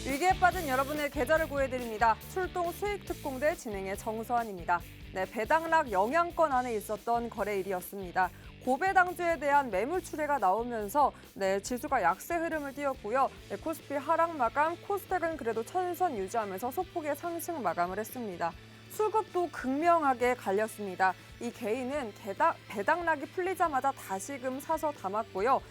위기에 빠진 여러분의 계좌를 구해드립니다. 출동 수익특공대 진행의 정서환입니다. 네, 배당락 영향권 안에 있었던 거래일이었습니다. 고배당주에 대한 매물 출회가 나오면서 지수가 약세 흐름을 띄웠고요. 코스피 하락 마감, 코스닥은 그래도 천선 유지하면서 소폭의 상승 마감을 했습니다. 수급도 극명하게 갈렸습니다. 이 개인은 배당락이 풀리자마자 다시금 사서 담았고요.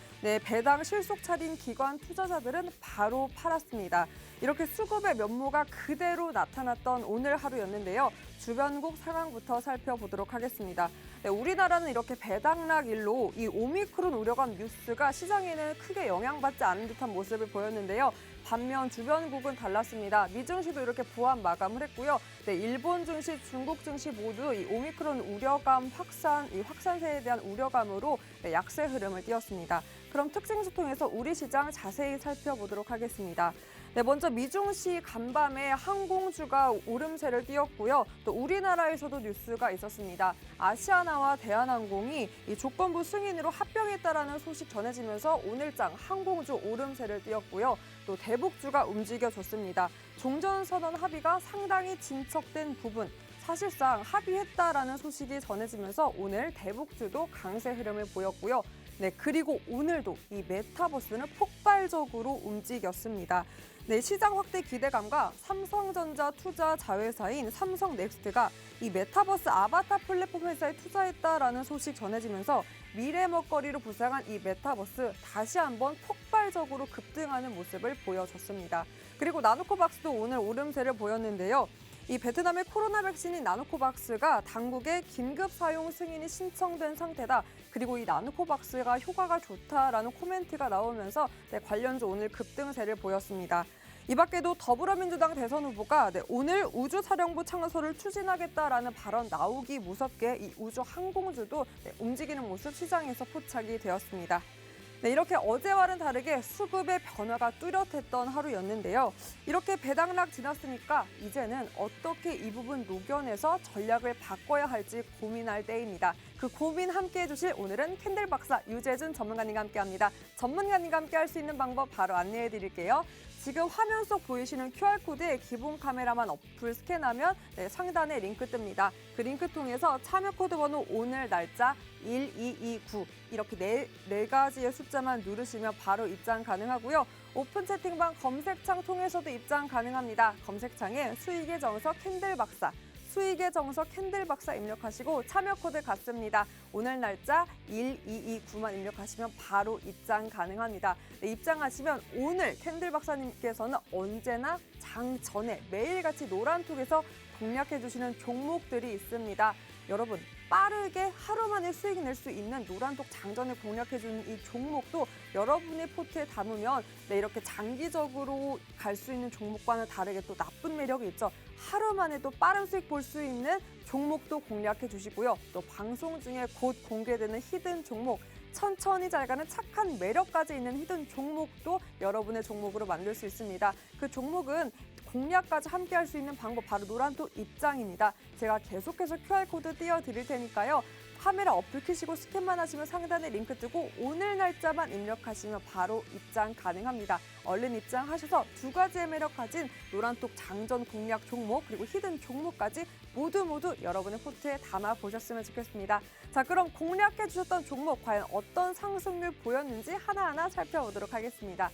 배당 실속 차린 기관 투자자들은 바로 팔았습니다. 이렇게 수급의 면모가 그대로 나타났던 오늘 하루였는데요. 주변국 상황부터 살펴보도록 하겠습니다. 우리나라는 이렇게 배당락일로 이 오미크론 우려감 뉴스가 시장에는 크게 영향받지 않은 듯한 모습을 보였는데요. 반면 주변국은 달랐습니다. 미 증시도 이렇게 보합 마감을 했고요. 일본 증시, 중국 증시 모두 이 오미크론 우려감 확산세에 대한 우려감으로 약세 흐름을 띄웠습니다. 그럼 특징수 통해서 우리 시장 자세히 살펴보도록 하겠습니다. 먼저 미중시 간밤에 항공주가 오름세를 띄웠고요. 또 우리나라에서도 뉴스가 있었습니다. 아시아나와 대한항공이 이 조건부 승인으로 합병했다라는 소식 전해지면서 오늘장 항공주 오름세를 띄웠고요. 또 대북주가 움직여줬습니다. 종전선언 합의가 상당히 진척된 부분, 사실상 합의했다라는 소식이 전해지면서 오늘 대북주도 강세 흐름을 보였고요. 그리고 오늘도 이 메타버스는 폭발적으로 움직였습니다. 시장 확대 기대감과 삼성전자 투자 자회사인 삼성넥스트가 이 메타버스 아바타 플랫폼 회사에 투자했다라는 소식 전해지면서 미래 먹거리로 부상한 이 메타버스 다시 한번 폭발적으로 급등하는 모습을 보여줬습니다. 그리고 나노코박스도 오늘 오름세를 보였는데요. 이 베트남의 코로나 백신인 나노코박스가 당국에 긴급 사용 승인이 신청된 상태다. 그리고 이 나노코박스가 효과가 좋다라는 코멘트가 나오면서 관련주 오늘 급등세를 보였습니다. 이 밖에도 더불어민주당 대선 후보가 오늘 우주사령부 창설을 추진하겠다라는 발언 나오기 무섭게 이 우주항공주도 움직이는 모습 시장에서 포착이 되었습니다. 이렇게 어제와는 다르게 수급의 변화가 뚜렷했던 하루였는데요. 이렇게 배당락 지났으니까 이제는 어떻게 이 부분 녹여내서 전략을 바꿔야 할지 고민할 때입니다. 그 고민 함께해 주실 오늘은 캔들 박사 유재준 전문가님과 함께합니다. 전문가님과 함께할 수 있는 방법 바로 안내해 드릴게요. 지금 화면 속 보이시는 QR코드에 기본 카메라만 어플 스캔하면 상단에 링크 뜹니다. 그 링크 통해서 참여 코드 번호 오늘 날짜 1229 이렇게 네 가지의 숫자만 누르시면 바로 입장 가능하고요. 오픈 채팅방 검색창 통해서도 입장 가능합니다. 검색창에 수익의 정석 캔들 박사 수익의 정석 캔들 박사 입력하시고 참여 코드 같습니다. 오늘 날짜 1229만 입력하시면 바로 입장 가능합니다. 입장하시면 오늘 캔들 박사님께서는 언제나 장 전에 매일같이 노란톡에서 공략해 주시는 종목들이 있습니다. 여러분 빠르게 하루 만에 수익 낼 수 있는 노란톡 장전을 공략해주는 이 종목도 여러분의 포트에 담으면 이렇게 장기적으로 갈 수 있는 종목과는 다르게 또 나쁜 매력이 있죠. 하루 만에 또 빠른 수익 볼 수 있는 종목도 공략해 주시고요. 또 방송 중에 곧 공개되는 히든 종목, 천천히 잘 가는 착한 매력까지 있는 히든 종목도 여러분의 종목으로 만들 수 있습니다. 그 종목은 공략까지 함께 할 수 있는 방법 바로 노란톡 입장입니다. 제가 계속해서 QR코드 띄워드릴 테니까요. 카메라 어플 켜시고 스캔만 하시면 상단에 링크 뜨고 오늘 날짜만 입력하시면 바로 입장 가능합니다. 얼른 입장하셔서 두 가지의 매력 가진 노란톡 장전 공략 종목 그리고 히든 종목까지 모두 여러분의 포트에 담아보셨으면 좋겠습니다. 자, 그럼 공략해 주셨던 종목 과연 어떤 상승률 보였는지 하나하나 살펴보도록 하겠습니다.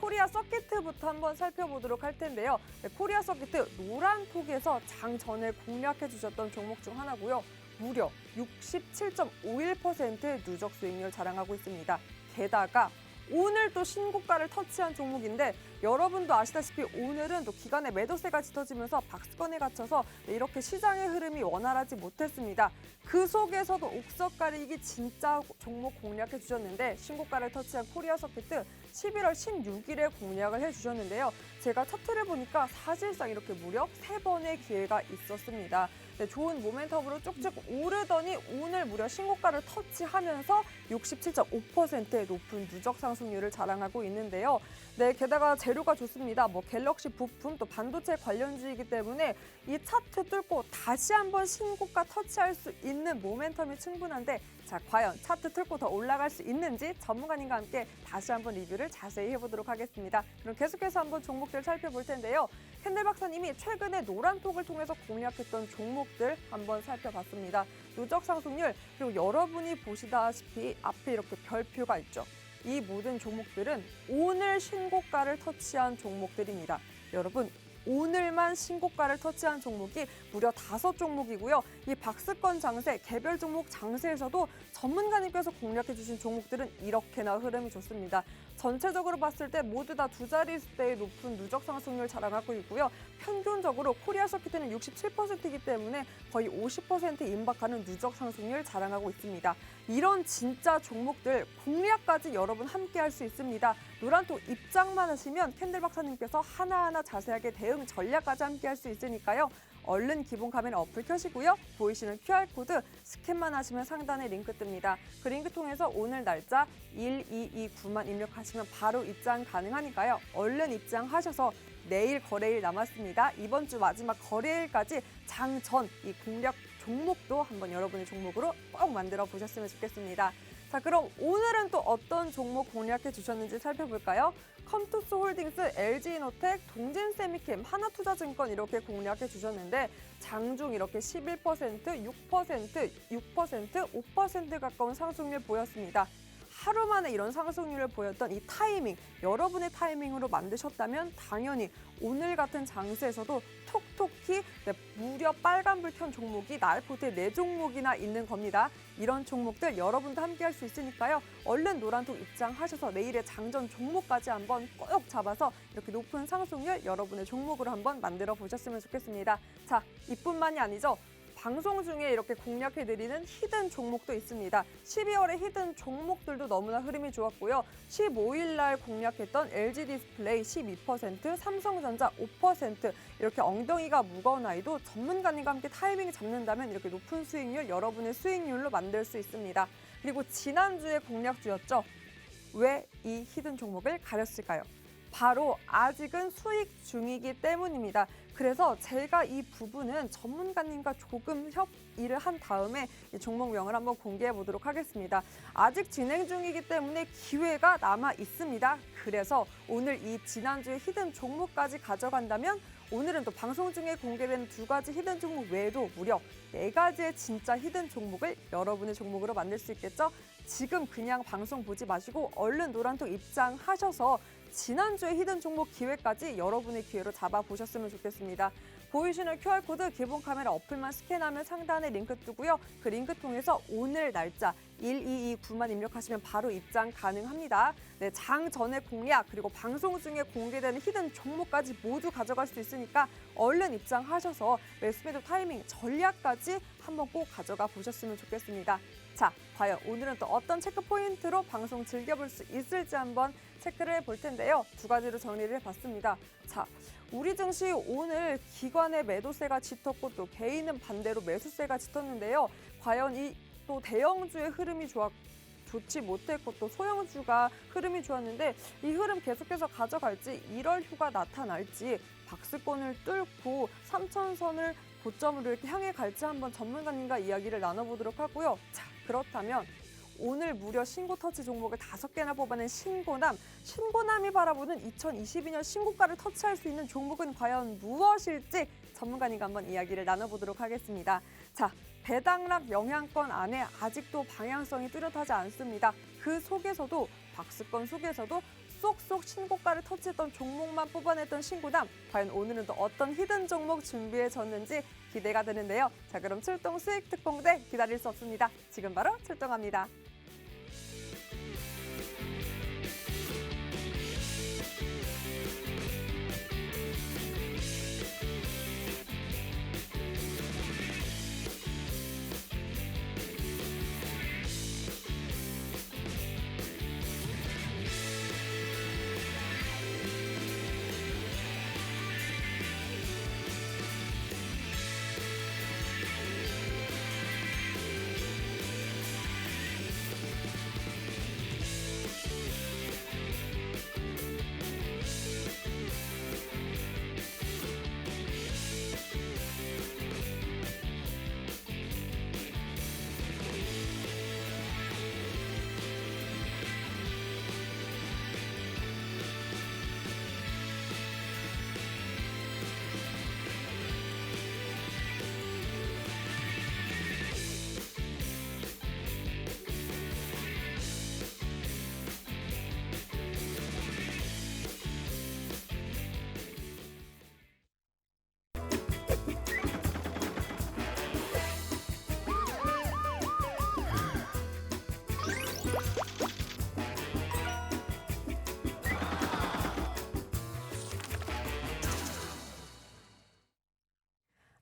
코리아 서킷부터 한번 살펴보도록 할 텐데요. 코리아 서킷 노란톡에서 장 전에 공략해 주셨던 종목 중 하나고요. 무려 67.51%의 누적 수익률 자랑하고 있습니다. 게다가 오늘 또 신고가를 터치한 종목인데 여러분도 아시다시피 오늘은 또 기관의 매도세가 짙어지면서 박스권에 갇혀서 이렇게 시장의 흐름이 원활하지 못했습니다. 그 속에서도 옥석 가리기 진짜 종목 공략해 주셨는데 신고가를 터치한 코리아 서킷 11월 16일에 공략을 해주셨는데요. 제가 차트를 보니까 사실상 이렇게 무려 3번의 기회가 있었습니다. 좋은 모멘텀으로 쭉쭉 오르더니 오늘 무려 신고가를 터치하면서 67.5%의 높은 누적 상승률을 자랑하고 있는데요. 게다가 재료가 좋습니다. 갤럭시 부품 또 반도체 관련주이기 때문에 이 차트 뚫고 다시 한번 신고가 터치할 수 있는 모멘텀이 충분한데 자, 과연 차트 뚫고 더 올라갈 수 있는지 전문가님과 함께 다시 한번 리뷰를 자세히 해보도록 하겠습니다. 그럼 계속해서 한번 종목들 살펴볼 텐데요. 캔들 박사님이 최근에 노란톡을 통해서 공략했던 종목들 한번 살펴봤습니다. 누적 상승률, 그리고 여러분이 보시다시피 앞에 이렇게 별표가 있죠. 이 모든 종목들은 오늘 신고가를 터치한 종목들입니다. 여러분, 오늘만 신고가를 터치한 종목이 무려 5종목이고요. 이 박스권 장세, 개별 종목 장세에서도 전문가님께서 공략해 주신 종목들은 이렇게나 흐름이 좋습니다. 전체적으로 봤을 때 모두 다 두 자릿수대의 높은 누적 상승률 자랑하고 있고요. 평균적으로 코리아 서킷은 67%이기 때문에 거의 50% 임박하는 누적 상승률 자랑하고 있습니다. 이런 진짜 종목들 공략까지 여러분 함께 할 수 있습니다. 노란톡 입장만 하시면 캔들 박사님께서 하나하나 자세하게 대응 전략까지 함께 할 수 있으니까요. 얼른 기본 카메라 어플 켜시고요. 보이시는 QR코드 스캔만 하시면 상단에 링크 뜹니다. 그 링크 통해서 오늘 날짜 1229만 입력하시면 바로 입장 가능하니까요. 얼른 입장하셔서 내일 거래일 남았습니다. 이번 주 마지막 거래일까지 장전 이 공략 종목도 한번 여러분의 종목으로 꼭 만들어 보셨으면 좋겠습니다. 자, 그럼 오늘은 또 어떤 종목 공략해 주셨는지 살펴볼까요? 컴투스 홀딩스, LG이노텍, 동진세미캠, 하나투자증권 이렇게 공략해 주셨는데 장중 이렇게 11%, 6%, 6%, 5% 가까운 상승률 보였습니다. 하루 만에 이런 상승률을 보였던 이 타이밍, 여러분의 타이밍으로 만드셨다면 당연히 오늘 같은 장세에서도 톡톡히 무려 빨간불 켠 종목이 나르포트에 4종목이나 있는 겁니다. 이런 종목들 여러분도 함께 할 수 있으니까요. 얼른 노란톡 입장하셔서 내일의 장전 종목까지 한번 꼭 잡아서 이렇게 높은 상승률 여러분의 종목으로 한번 만들어 보셨으면 좋겠습니다. 자, 이뿐만이 아니죠. 방송 중에 이렇게 공략해드리는 히든 종목도 있습니다. 12월의 히든 종목들도 너무나 흐름이 좋았고요. 15일 날 공략했던 LG디스플레이 12%, 삼성전자 5% 이렇게 엉덩이가 무거운 아이도 전문가님과 함께 타이밍 잡는다면 이렇게 높은 수익률 여러분의 수익률로 만들 수 있습니다. 그리고 지난주에 공략주였죠. 왜 이 히든 종목을 가렸을까요? 바로 아직은 수익 중이기 때문입니다. 그래서 제가 이 부분은 전문가님과 조금 협의를 한 다음에 이 종목명을 한번 공개해 보도록 하겠습니다. 아직 진행 중이기 때문에 기회가 남아 있습니다. 그래서 오늘 이 지난주에 히든 종목까지 가져간다면 오늘은 또 방송 중에 공개된 2가지 히든 종목 외에도 무려 4가지의 진짜 히든 종목을 여러분의 종목으로 만들 수 있겠죠? 지금 그냥 방송 보지 마시고 얼른 노란톡 입장하셔서 지난주에 히든 종목 기회까지 여러분의 기회로 잡아보셨으면 좋겠습니다. 보이시는 QR코드 기본 카메라 어플만 스캔하면 상단에 링크 뜨고요. 그 링크 통해서 오늘 날짜 1229만 입력하시면 바로 입장 가능합니다. 네, 장 전에 공략 그리고 방송 중에 공개되는 히든 종목까지 모두 가져갈 수 있으니까 얼른 입장하셔서 매수매도 타이밍 전략까지 한번 꼭 가져가 보셨으면 좋겠습니다. 자, 과연 오늘은 또 어떤 체크 포인트로 방송 즐겨볼 수 있을지 한번 체크를 해볼 텐데요. 2가지로 정리를 해봤습니다. 자, 우리 증시 오늘 기관의 매도세가 짙었고 또 개인은 반대로 매수세가 짙었는데요. 과연 이 또 대형주의 흐름이 좋지 못했고 또 소형주가 흐름이 좋았는데 이 흐름 계속해서 가져갈지 1월 휴가 나타날지 박스권을 뚫고 3천선을 고점으로 이렇게 향해 갈지 한번 전문가님과 이야기를 나눠보도록 하고요. 자, 그렇다면 오늘 무려 신고 터치 종목을 5개나 뽑아낸 신고남이 바라보는 2022년 신고가를 터치할 수 있는 종목은 과연 무엇일지 전문가님과 한번 이야기를 나눠보도록 하겠습니다. 자, 배당락 영향권 안에 아직도 방향성이 뚜렷하지 않습니다. 그 속에서도 박스권 속에서도 쏙쏙 신고가를 터치했던 종목만 뽑아냈던 신고남, 과연 오늘은 또 어떤 히든 종목 준비해졌는지 기대가 되는데요. 자, 그럼 출동 수익 특공대 기다릴 수 없습니다. 지금 바로 출동합니다.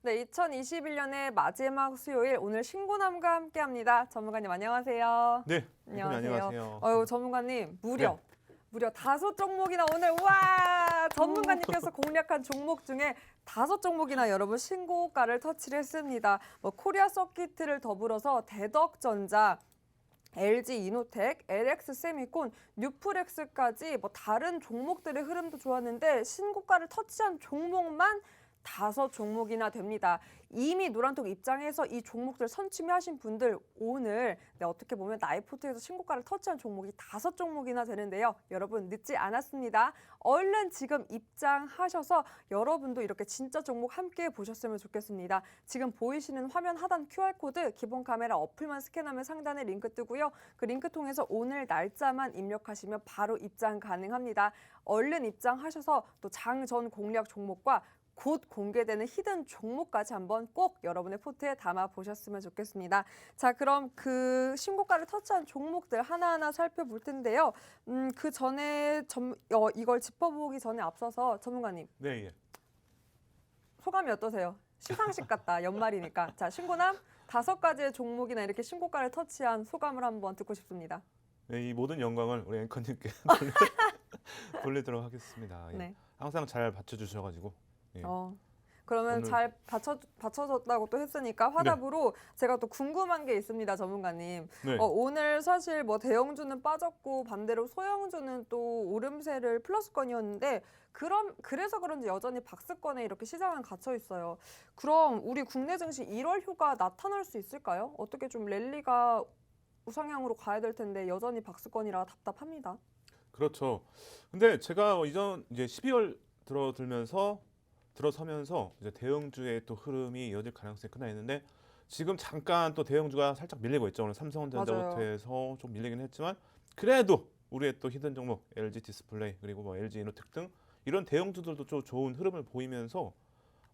네, 2021년의 마지막 수요일 오늘 신고남과 함께합니다. 전문가님 안녕하세요. 네, 안녕하세요. 안녕하세요. 전문가님 네. 무려 5종목이나 오늘 와 전문가님께서 공략한 종목 중에 5종목이나 여러분 신고가를 터치를 했습니다. 코리아 서키트를 더불어서 대덕전자, LG 이노텍, LX 세미콘, 뉴플렉스까지 다른 종목들의 흐름도 좋았는데 신고가를 터치한 종목만 5종목이나 됩니다. 이미 노란톡 입장에서 이 종목들 선취하신 분들 오늘 어떻게 보면 나이포트에서 신고가를 터치한 종목이 5종목이나 되는데요. 여러분 늦지 않았습니다. 얼른 지금 입장하셔서 여러분도 이렇게 진짜 종목 함께 보셨으면 좋겠습니다. 지금 보이시는 화면 하단 QR코드 기본 카메라 어플만 스캔하면 상단에 링크 뜨고요. 그 링크 통해서 오늘 날짜만 입력하시면 바로 입장 가능합니다. 얼른 입장하셔서 또 장전 공략 종목과 곧 공개되는 히든 종목까지 한번 꼭 여러분의 포트에 담아 보셨으면 좋겠습니다. 자, 그럼 그 신고가를 터치한 종목들 하나하나 살펴볼 텐데요. 그 전에 이걸 짚어보기 전에 앞서서 전문가님 네, 예. 소감이 어떠세요? 시상식 같다, 연말이니까. 자, 신고남 5가지의 종목이나 이렇게 신고가를 터치한 소감을 한번 듣고 싶습니다. 네, 이 모든 영광을 우리 앵커님께 돌리도록 하겠습니다. 예. 네. 항상 잘 받쳐주셔가지고. 예. 그러면 오늘- 잘 받쳐줬다고 또 했으니까 화답으로 제가 또 궁금한 게 있습니다, 전문가님. 네. 오늘 사실 대형주는 빠졌고 반대로 소형주는 또 오름세를 플러스권이었는데 그래서 그런지 여전히 박스권에 이렇게 시장은 갇혀 있어요. 그럼 우리 국내 증시 1월 휴가 나타날 수 있을까요? 어떻게 좀 랠리가 우상향으로 가야 될 텐데 여전히 박스권이라 답답합니다. 그렇죠. 근데 제가 이제 12월 들어서면서 이제 대형주의 또 흐름이 이어질 가능성이 크다 했는데 지금 잠깐 또 대형주가 살짝 밀리고 있죠. 오늘 삼성전자부터 맞아요. 해서 좀 밀리긴 했지만 그래도 우리의 또 히든 종목 LG 디스플레이 그리고 LG 이노텍 등 이런 대형주들도 좀 좋은 흐름을 보이면서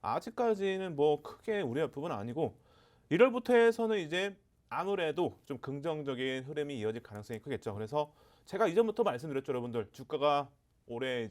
아직까지는 크게 우려할 부분은 아니고 1월부터 해서는 이제 아무래도 좀 긍정적인 흐름이 이어질 가능성이 크겠죠. 그래서 제가 이전부터 말씀드렸죠, 여러분들. 주가가 올해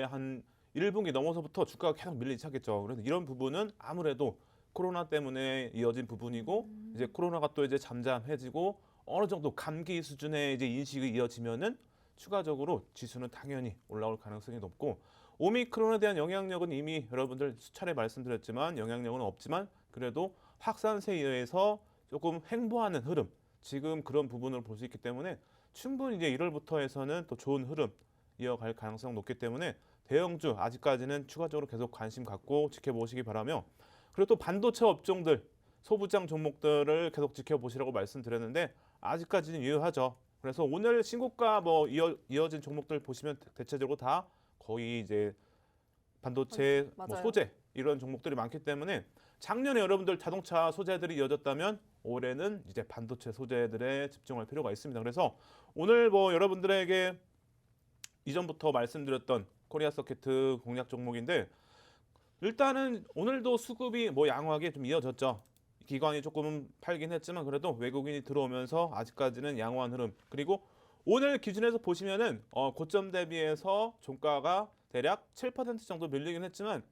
한 1분기 넘어서부터 주가가 계속 밀리기 시작했죠. 그래서 이런 부분은 아무래도 코로나 때문에 이어진 부분이고 이제 코로나가 또 이제 잠잠해지고 어느 정도 감기 수준의 이제 인식이 이어지면은 추가적으로 지수는 당연히 올라올 가능성이 높고 오미크론에 대한 영향력은 이미 여러분들 수차례 말씀드렸지만 영향력은 없지만 그래도 확산세에 의해서 조금 횡보하는 흐름 지금 그런 부분을 볼 수 있기 때문에 충분히 이제 1월부터 해서는 또 좋은 흐름 이어갈 가능성 높기 때문에 대형주 아직까지는 추가적으로 계속 관심 갖고 지켜보시기 바라며 그리고 또 반도체 업종들 소부장 종목들을 계속 지켜보시라고 말씀드렸는데 아직까지는 유효하죠. 그래서 오늘 신고가 이어진 종목들 보시면 대체적으로 다 거의 이제 반도체 맞아요. 소재 이런 종목들이 많기 때문에 작년에 여러분들 자동차 소재들이 이어졌다면 올해는 이제 반도체 소재들에 집중할 필요가 있습니다. 그래서 오늘 여러분들에게 이전부터 말씀드렸던 코리아 서키트 공략 종목인데 일단은 오늘도 수급이 양호하게 좀 이어졌죠. 기관이 조금 팔긴 했지만 그래도 외국인이 들어오면서 아직까지는 양호한 흐름. 그리고 오늘 기준에서 보시면은 고점 대비해서 종가가 대략 7% 정도 밀리긴 했지만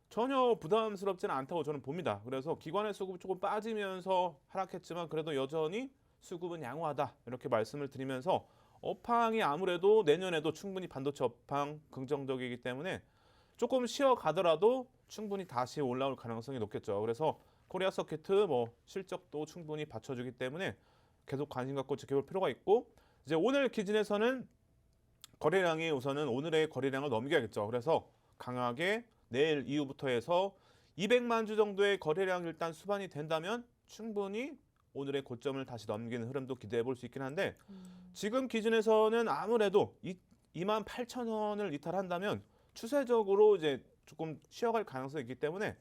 전혀 부담스럽지는 않다고 저는 봅니다. 그래서 기관의 수급이 조금 빠지면서 하락했지만 그래도 여전히 수급은 양호하다 이렇게 말씀을 드리면서 업황이 아무래도 내년에도 충분히 반도체 업황 긍정적이기 때문에 조금 쉬어가더라도 충분히 다시 올라올 가능성이 높겠죠. 그래서 코리아 서키트 실적도 충분히 받쳐주기 때문에 계속 관심 갖고 지켜볼 필요가 있고 이제 오늘 기준에서는 거래량이 우선은 오늘의 거래량을 넘겨야겠죠. 그래서 강하게 내일 이후부터 해서 200만 주 정도의 거래량 일단 수반이 된다면 충분히 오늘의 고점을 다시 넘기는 흐름도 기대해 볼 수 있긴 한데 지금 기준에서는 아무래도 28,000원을 이탈한다면 추세적으로 이제 조금 쉬어갈 가능성이 있기 때문에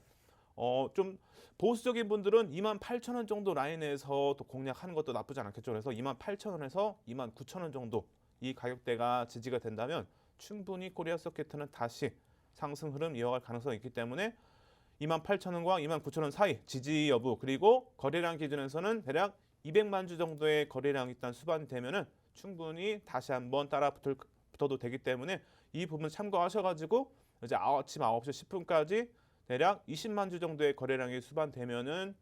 좀 보수적인 분들은 28,000원 정도 라인에서 또 공략하는 것도 나쁘지 않겠죠. 그래서 28,000원에서 29,000원 정도 이 가격대가 지지가 된다면 충분히 코리아 서키트는 다시 상승 흐름 이어갈 가능성이 있기 때문에 28,000원과 29,000원 사이 지지 여부 그리고 거래량 기준에서는 대략 200만 주 정도의 거래량 일단 수반이 되면은 충분히 다시 한번 붙어도 되기 때문에 이 부분 참고하셔가지고 이제 아침 9시 10분까지 대략 20만 주 정도의 거래량이 수반되면은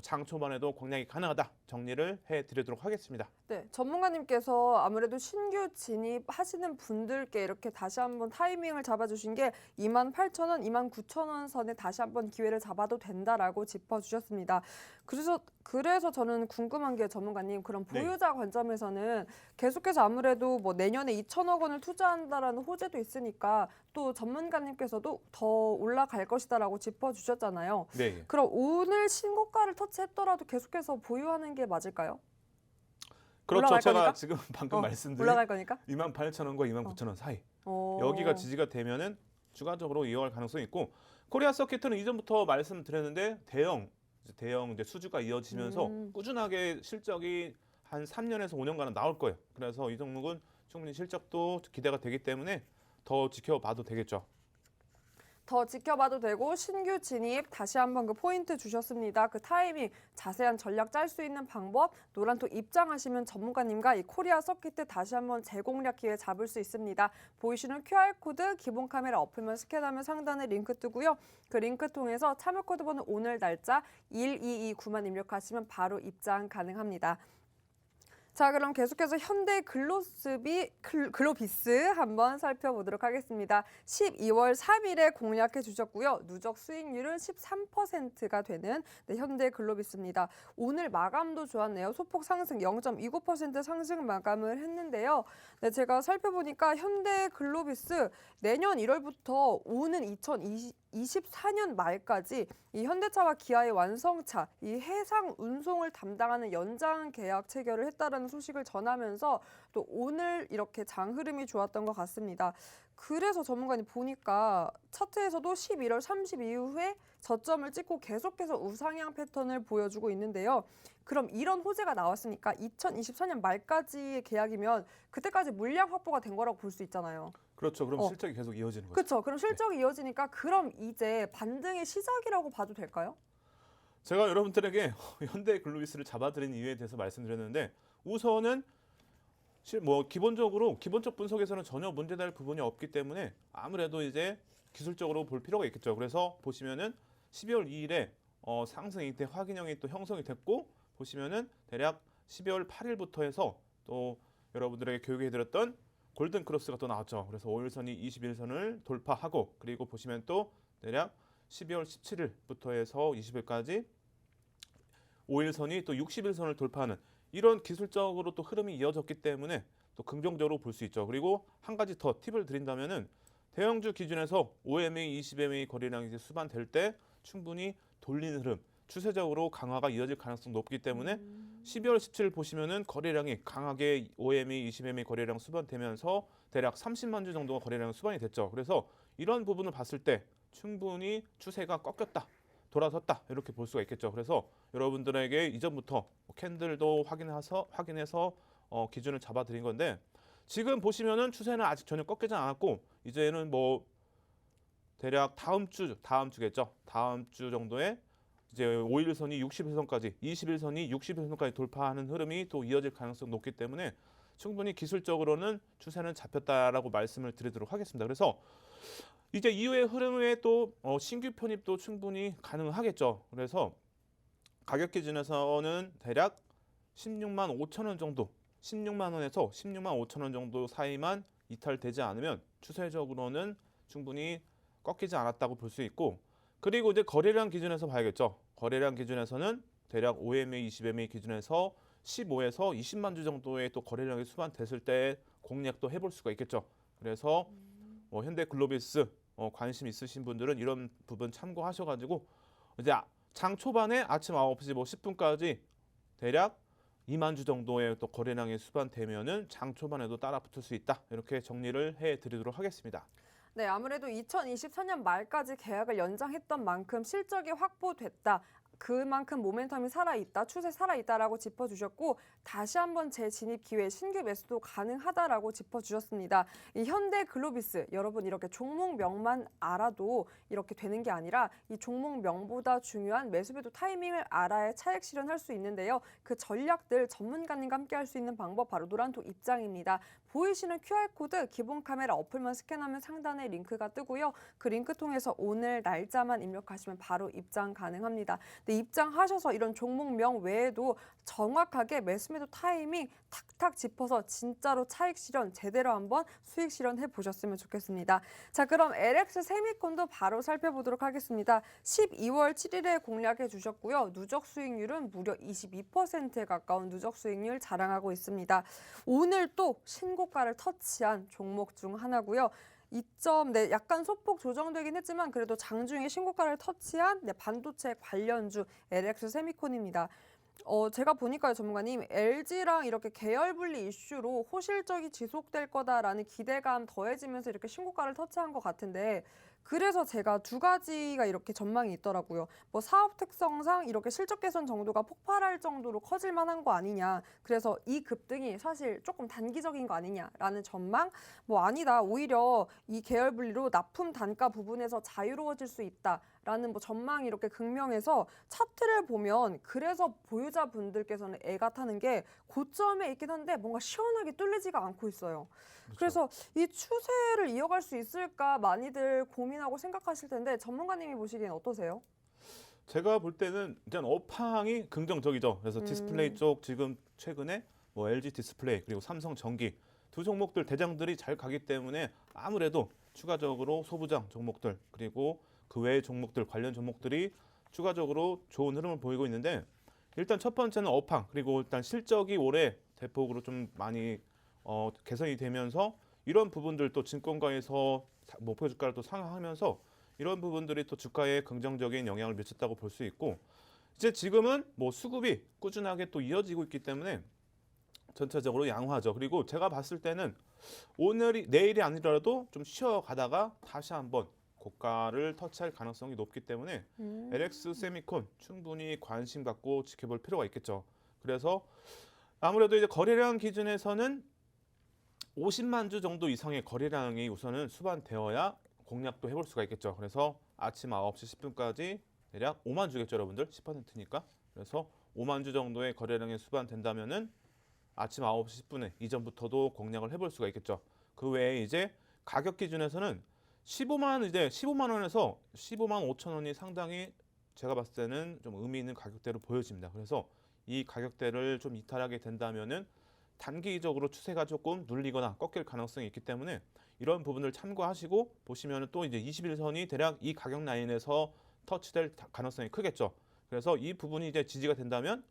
장 초반에도 공략이 가능하다 정리를 해드리도록 하겠습니다. 네, 전문가님께서 아무래도 신규 진입하시는 분들께 이렇게 다시 한번 타이밍을 잡아주신 게 28,000원, 29,000원 선에 다시 한번 기회를 잡아도 된다라고 짚어주셨습니다. 그래서 저는 궁금한 게 전문가님, 그럼 네. 보유자 관점에서는 계속해서 아무래도 뭐 내년에 2천억 원을 투자한다라는 호재도 있으니까 또 전문가님께서도 더 올라갈 것이다라고 짚어주셨잖아요. 네. 그럼 오늘 신고가를 터치했더라도 계속해서 보유하는 게 맞을까요? 그렇죠. 올라갈 제가 거니까? 지금 방금 말씀드린 올라갈 거니까? 28,000원과 29,000원 사이 어. 여기가 지지가 되면은 추가적으로 이어갈 가능성이 있고 코리아 서킷은 이전부터 말씀드렸는데 대형 이제 수주가 이어지면서 꾸준하게 실적이 한 3년에서 5년간은 나올 거예요. 그래서 이 종목은 충분히 실적도 기대가 되기 때문에 더 지켜봐도 되겠죠. 더 지켜봐도 되고 신규 진입 다시 한번 그 포인트 주셨습니다. 그 타이밍, 자세한 전략 짤 수 있는 방법, 노란톡 입장하시면 전문가님과 이 코리아 서킷 다시 한번 재공략 기회 잡을 수 있습니다. 보이시는 QR코드 기본 카메라 어플만 스캔하면 상단에 링크 뜨고요. 그 링크 통해서 참여 코드 번호 오늘 날짜 1229만 입력하시면 바로 입장 가능합니다. 자, 그럼 계속해서 현대 글로비스 한번 살펴보도록 하겠습니다. 12월 3일에 공략해 주셨고요. 누적 수익률은 13%가 되는 현대 글로비스입니다. 오늘 마감도 좋았네요. 소폭 상승 0.29% 상승 마감을 했는데요. 네, 제가 살펴보니까 현대 글로비스 내년 1월부터 오는 2024년 말까지 이 현대차와 기아의 완성차, 이 해상 운송을 담당하는 연장 계약 체결을 했다라는 소식을 전하면서 또 오늘 이렇게 장 흐름이 좋았던 것 같습니다. 그래서 전문가님 보니까 차트에서도 11월 30 이후에 저점을 찍고 계속해서 우상향 패턴을 보여주고 있는데요. 그럼 이런 호재가 나왔으니까 2024년 말까지의 계약이면 그때까지 물량 확보가 된 거라고 볼 수 있잖아요. 그렇죠. 그럼 실적이 계속 이어지는 거죠. 그렇죠. 그럼 실적이 이어지니까 그럼 이제 반등의 시작이라고 봐도 될까요? 제가 여러분들에게 현대 글로비스를 잡아드린 이유에 대해서 말씀드렸는데 우선은 기본적 분석에서는 전혀 문제될 부분이 없기 때문에 아무래도 이제 기술적으로 볼 필요가 있겠죠. 그래서 보시면은 12월 2일에 상승 이때 확인형이 또 형성이 됐고 보시면은 대략 12월 8일부터 해서 또 여러분들에게 교육해드렸던 골든 크로스가 또 나왔죠. 그래서 5일선이 21선을 돌파하고 그리고 보시면 또 대략 12월 17일부터 해서 20일까지 5일선이 또 60일선을 돌파하는 이런 기술적으로 또 흐름이 이어졌기 때문에 또 긍정적으로 볼 수 있죠. 그리고 한 가지 더 팁을 드린다면은 대형주 기준에서 5MA, 20MA 거래량이 이제 수반될 때 충분히 돌리는 흐름, 추세적으로 강화가 이어질 가능성이 높기 때문에 12월 17일 보시면은 거래량이 강하게 5MA, 20MA 거래량 수반되면서 대략 30만 주 정도가 거래량 수반이 됐죠. 그래서 이런 부분을 봤을 때 충분히 추세가 꺾였다, 돌아섰다 이렇게 볼 수가 있겠죠. 그래서 여러분들에게 이전부터 캔들도 확인해서 기준을 잡아드린 건데 지금 보시면은 추세는 아직 전혀 꺾이지 않았고 이제는 뭐 대략 다음 주겠죠. 다음 주 정도에 이제 5일선이 60일선까지, 21선이 60일선까지 돌파하는 흐름이 또 이어질 가능성이 높기 때문에 충분히 기술적으로는 추세는 잡혔다라고 말씀을 드리도록 하겠습니다. 그래서 이제 이후의 흐름에 또 신규 편입도 충분히 가능하겠죠. 그래서 가격 기준에서는 대략 16만 5천 원 정도, 16만 원에서 16만 5천 원 정도 사이만 이탈되지 않으면 추세적으로는 충분히 꺾이지 않았다고 볼 수 있고 그리고 이제 거래량 기준에서 봐야겠죠. 거래량 기준에서는 대략 5MA, 20MA 기준에서 15에서 20만 주 정도의 또 거래량이 수반됐을 때 공략도 해볼 수가 있겠죠. 그래서 현대 글로비스 관심 있으신 분들은 이런 부분 참고하셔가지고 이제 장 초반에 아침 9시 10분까지 대략 2만 주 정도의 또 거래량이 수반되면은 장 초반에도 따라 붙을 수 있다. 이렇게 정리를 해드리도록 하겠습니다. 네, 아무래도 2024년 말까지 계약을 연장했던 만큼 실적이 확보됐다. 그만큼 모멘텀이 살아있다, 추세 살아있다라고 짚어주셨고 다시 한번 재진입 기회, 신규 매수도 가능하다라고 짚어주셨습니다. 이 현대 글로비스, 여러분 이렇게 종목명만 알아도 이렇게 되는 게 아니라 이 종목명보다 중요한 매수매도 타이밍을 알아야 차익 실현할 수 있는데요. 그 전략들 전문가님과 함께 할 수 있는 방법 바로 노란톡 입장입니다. 보이시는 QR코드 기본 카메라 어플만 스캔하면 상단에 링크가 뜨고요. 그 링크 통해서 오늘 날짜만 입력하시면 바로 입장 가능합니다. 근데 입장하셔서 이런 종목명 외에도 정확하게 매수매도 타이밍 탁탁 짚어서 진짜로 차익 실현 제대로 한번 수익 실현해 보셨으면 좋겠습니다. 자, 그럼 LX 세미콘도 바로 살펴보도록 하겠습니다. 12월 7일에 공략해 주셨고요. 누적 수익률은 무려 22%에 가까운 누적 수익률 자랑하고 있습니다. 오늘 또 신고가를 터치한 종목 중 하나고요. 2.4 약간 소폭 조정되긴 했지만 그래도 장중에 신고가를 터치한 반도체 관련주 LX 세미콘입니다. 제가 보니까요, 전문가님, LG랑 이렇게 계열 분리 이슈로 호실적이 지속될 거다라는 기대감 더해지면서 이렇게 신고가를 터치한 것 같은데, 그래서 제가 두 가지가 이렇게 전망이 있더라고요. 뭐 사업 특성상 이렇게 실적 개선 정도가 폭발할 정도로 커질 만한 거 아니냐. 그래서 이 급등이 사실 조금 단기적인 거 아니냐라는 전망. 뭐 아니다. 오히려 이 계열 분리로 납품 단가 부분에서 자유로워질 수 있다라는 뭐 전망이 이렇게 극명해서 차트를 보면 그래서 보유자분들께서는 애가 타는 게 고점에 있긴 한데 뭔가 시원하게 뚫리지가 않고 있어요. 그렇죠. 그래서 이 추세를 이어갈 수 있을까 많이들 고민하고 생각하실 텐데 전문가님이 보시기엔 어떠세요? 제가 볼 때는 일단 업황이 긍정적이죠. 그래서 디스플레이 쪽 지금 최근에 뭐 LG 디스플레이 그리고 삼성 전기 두 종목들 대장들이 잘 가기 때문에 아무래도 추가적으로 소부장 종목들 그리고 그 외의 종목들 관련 종목들이 추가적으로 좋은 흐름을 보이고 있는데 일단 첫 번째는 업황 그리고 일단 실적이 올해 대폭으로 좀 많이 개선이 되면서 이런 부분들 또 증권가에서 목표 주가를 또 상향하면서 이런 부분들이 또 주가에 긍정적인 영향을 미쳤다고 볼 수 있고 이제 지금은 뭐 수급이 꾸준하게 또 이어지고 있기 때문에 전체적으로 양호하죠. 그리고 제가 봤을 때는 내일이 아니더라도 좀 쉬어가다가 다시 한번 고가를 터치할 가능성이 높기 때문에 LX 세미콘 충분히 관심 갖고 지켜볼 필요가 있겠죠. 그래서 아무래도 이제 거래량 기준에서는 50만 주 정도 이상의 거래량이 우선은 수반되어야 공략도 해볼 수가 있겠죠. 그래서 아침 9시 10분까지 대략 5만 주겠죠, 여러분들. 10%니까. 그래서 5만 주 정도의 거래량이 수반된다면은 아침 9시 10분에 이전부터도 공략을 해볼 수가 있겠죠. 그 외에 이제 가격 기준에서는 15만 원에서 15만 5천 원이 상당히 제가 봤을 때는 좀 의미 있는 가격대로 보여집니다. 그래서 이 가격대를 좀 이탈하게 된다면은 단기적으로 추세가 조금 눌리거나 꺾일 가능성이 있기 때문에 이런 부분을 참고하시고 보시면 또 이제 21선이 대략 이 가격 라인에서 터치될 가능성이 크겠죠. 그래서 이 부분이 이제 지지가 된다면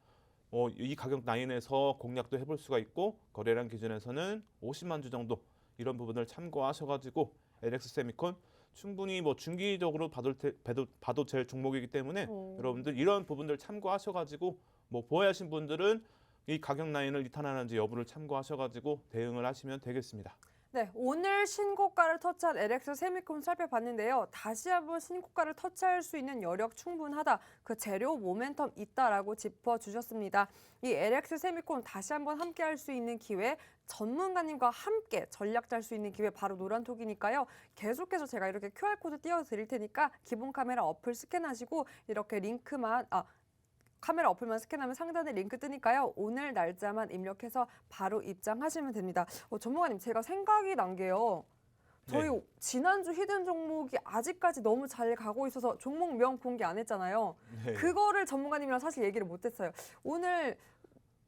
이 가격 라인에서 공략도 해볼 수가 있고 거래량 기준에서는 50만 주 정도 이런 부분을 참고하셔가지고 LX 세미콘 충분히 뭐 중기적으로 봐도 될 종목이기 때문에 여러분들 이런 부분들 참고하셔가지고 뭐 보유하신 분들은 이 가격 라인을 이탈하는지 여부를 참고하셔가지고 대응을 하시면 되겠습니다. 네, 오늘 신고가를 터치한 LX 세미콘 살펴봤는데요. 다시 한번 신고가를 터치할 수 있는 여력 충분하다. 그 재료 모멘텀 있다라고 짚어주셨습니다. 이 LX 세미콘 다시 한번 함께할 수 있는 기회, 전문가님과 함께 전략 짤 수 있는 기회 바로 노란톡이니까요. 계속해서 제가 이렇게 QR코드 띄워드릴 테니까 기본 카메라 어플 스캔하시고 이렇게 카메라 어플만 스캔하면 상단에 링크 뜨니까요. 오늘 날짜만 입력해서 바로 입장하시면 됩니다. 전문가님, 제가 생각이 난 게요. 저희 네. 지난주 히든 종목이 아직까지 너무 잘 가고 있어서 종목명 공개 안 했잖아요. 네. 그거를 전문가님이랑 사실 얘기를 못 했어요. 오늘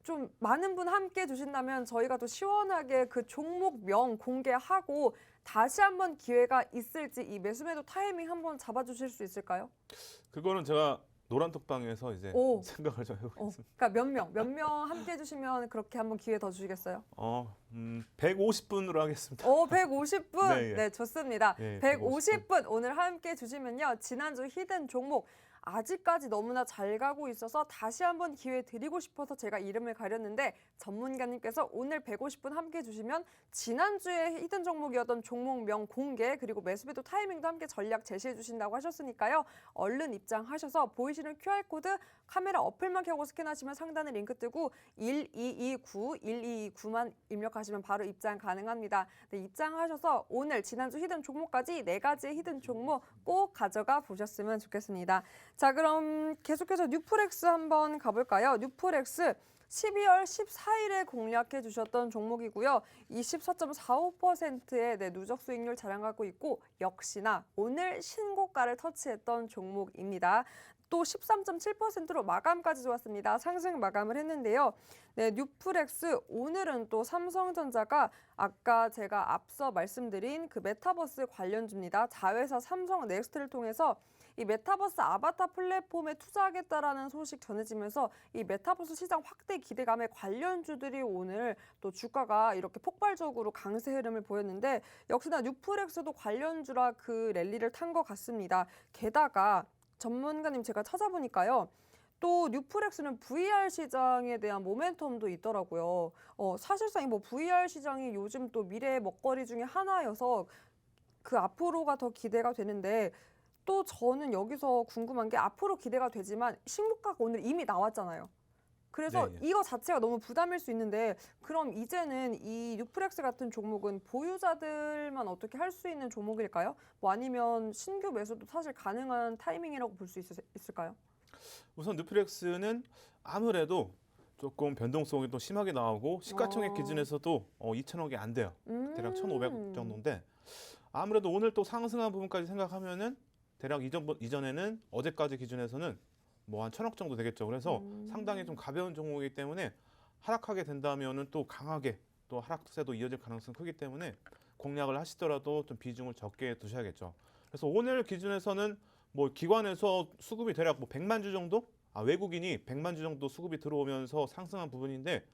좀 많은 분 함께 해주신다면 저희가 또 시원하게 그 종목명 공개하고 다시 한번 기회가 있을지 이 매수매도 타이밍 한번 잡아주실 수 있을까요? 그거는 제가 노란톡방에서 이제 오. 생각을 좀 해보겠습니다. 그러니까 몇 명 함께 해주시면 그렇게 한번 기회 더 주시겠어요? 150분으로 하겠습니다. 150분? 네, 예. 네, 좋습니다. 예, 150분 오늘 함께 해주시면요. 지난주 히든 종목 아직까지 너무나 잘 가고 있어서 다시 한번 기회 드리고 싶어서 제가 이름을 가렸는데 전문가님께서 오늘 150분 함께 해주시면 지난주에 히든 종목이었던 종목명 공개 그리고 매수매도 타이밍도 함께 전략 제시해 주신다고 하셨으니까요. 얼른 입장하셔서 보이시는 QR코드 카메라 어플만 켜고 스캔하시면 상단에 링크 뜨고 1229만 입력하시면 바로 입장 가능합니다. 네, 입장하셔서 오늘 지난주 히든 종목까지 4가지의 히든 종목 꼭 가져가 보셨으면 좋겠습니다. 자, 그럼 계속해서 뉴프렉스 한번 가볼까요? 뉴프렉스 12월 14일에 공략해 주셨던 종목이고요. 24.45%의 누적 수익률 자랑하고 있고 역시나 오늘 신고가를 터치했던 종목입니다. 또 13.7%로 마감까지 좋았습니다. 상승 마감을 했는데요. 네, 뉴프렉스 오늘은 또 삼성전자가 아까 제가 앞서 말씀드린 그 메타버스 관련주입니다. 자회사 삼성 넥스트를 통해서 이 메타버스 아바타 플랫폼에 투자하겠다라는 소식 전해지면서 이 메타버스 시장 확대 기대감에 관련주들이 오늘 또 주가가 이렇게 폭발적으로 강세 흐름을 보였는데 역시나 뉴프렉스도 관련주라 그 랠리를 탄 것 같습니다. 게다가 전문가님 제가 찾아보니까요. 또 뉴프렉스는 VR 시장에 대한 모멘텀도 있더라고요. 사실상 이 VR 시장이 요즘 또 미래의 먹거리 중에 하나여서 그 앞으로가 더 기대가 되는데 또 저는 여기서 궁금한 게 앞으로 기대가 되지만 신고가가 오늘 이미 나왔잖아요. 그래서 네, 이거 자체가 너무 부담일 수 있는데 그럼 이제는 이 뉴프렉스 같은 종목은 보유자들만 어떻게 할 수 있는 종목일까요? 뭐 아니면 신규 매수도 사실 가능한 타이밍이라고 볼 수 있을까요? 우선 뉴프렉스는 아무래도 조금 변동성이 또 심하게 나오고 시가총액 기준에서도 2천억이 안 돼요. 대략 1,500억 정도인데 아무래도 오늘 또 상승한 부분까지 생각하면은 대략 이전에는 어제까지 기준에서는 뭐 한 1,000억 정도 되겠죠. 그래서 상당히 좀 가벼운 종목이기 때문에 하락하게 된다면은 또 강하게 또 하락세도 이어질 가능성이 크기 때문에 공략을 하시더라도 좀 비중을 적게 두셔야겠죠. 그래서 오늘 기준에서는 뭐 기관에서 수급이 대략 뭐 100만 주 정도? 외국인이 100만 주 정도 수급이 들어오면서 상승한 부분인데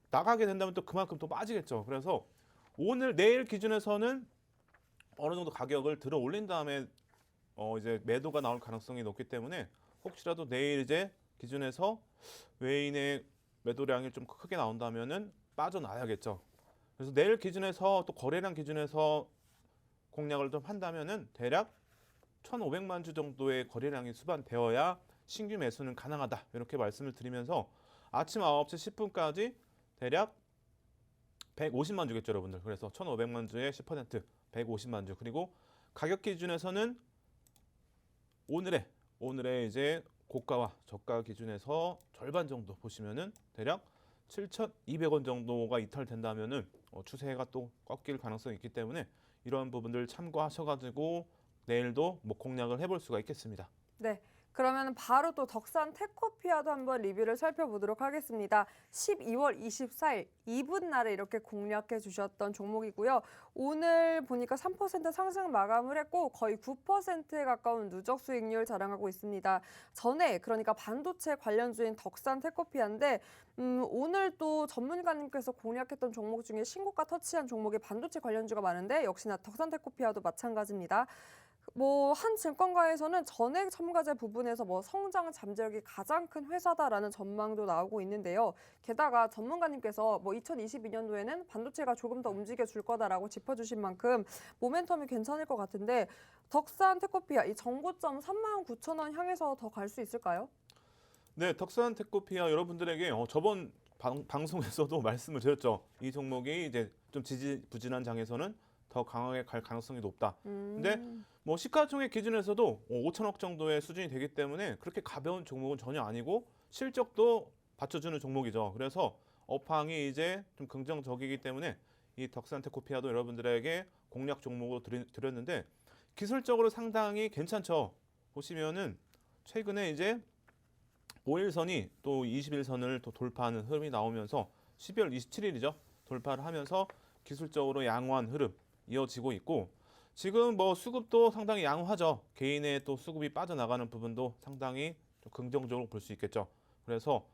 나가게 된다면 또 그만큼 또 빠지겠죠. 그래서 오늘 내일 기준에서는 어느 정도 가격을 들어 올린 다음에 이제 매도가 나올 가능성이 높기 때문에 혹시라도 내일 이제 기준에서 외인의 매도량이 좀 크게 나온다면은 빠져나야겠죠. 그래서 내일 기준에서 또 거래량 기준에서 공략을 좀 한다면은 대략 1,500만 주 정도의 거래량이 수반되어야 신규 매수는 가능하다. 이렇게 말씀을 드리면서 아침 9시 10분까지 대략 150만 주겠죠, 여러분들. 그래서 1,500만 주의 10% 150만 주. 그리고 가격 기준에서는 오늘의 이제 고가와 저가 기준에서 절반 정도 보시면은 대략 7,200원 정도가 이탈된다면은 추세가 또 꺾일 가능성이 있기 때문에 이러한 부분들 참고하셔가지고 내일도 뭐 공략을 해볼 수가 있겠습니다. 네. 그러면 바로 또 덕산 테코피아도 한번 리뷰를 살펴보도록 하겠습니다. 12월 24일 이분 날에 이렇게 공략해 주셨던 종목이고요. 오늘 보니까 3% 상승 마감을 했고 거의 9%에 가까운 누적 수익률 자랑하고 있습니다. 전에 그러니까 반도체 관련주인 덕산 테코피아인데 오늘 또 전문가님께서 공략했던 종목 중에 신고가 터치한 종목이 반도체 관련주가 많은데 역시나 덕산 테코피아도 마찬가지입니다. 뭐 한 증권가에서는 전액 첨가제 부분에서 뭐 성장 잠재력이 가장 큰 회사다라는 전망도 나오고 있는데요. 게다가 전문가님께서 뭐 2022년도에는 반도체가 조금 더 움직여 줄 거다라고 짚어주신 만큼 모멘텀이 괜찮을 것 같은데 덕산 테코피아 이 정고점 39,000원 향해서 더 갈 수 있을까요? 네, 덕산 테코피아 여러분들에게 저번 방송에서도 말씀을 드렸죠. 이 종목이 이제 좀 지지부진한 장에서는 더 강하게 갈 가능성이 높다. 근데 뭐 시가총액 기준에서도 5천억 정도의 수준이 되기 때문에 그렇게 가벼운 종목은 전혀 아니고 실적도 받쳐주는 종목이죠. 그래서 업황이 이제 좀 긍정적이기 때문에 이 덕산테코피아도 여러분들에게 공략 종목으로 드렸는데 기술적으로 상당히 괜찮죠. 보시면은 최근에 이제 5일선이 또 21선을 또 돌파하는 흐름이 나오면서 12월 27일이죠. 돌파를 하면서 기술적으로 양호한 흐름 이어지고 있고 지금 뭐 수급도 상당히 양호하죠. 개인의 또 수급이 빠져나가는 부분도 상당히 좀 긍정적으로 볼 수 있겠죠. 그래서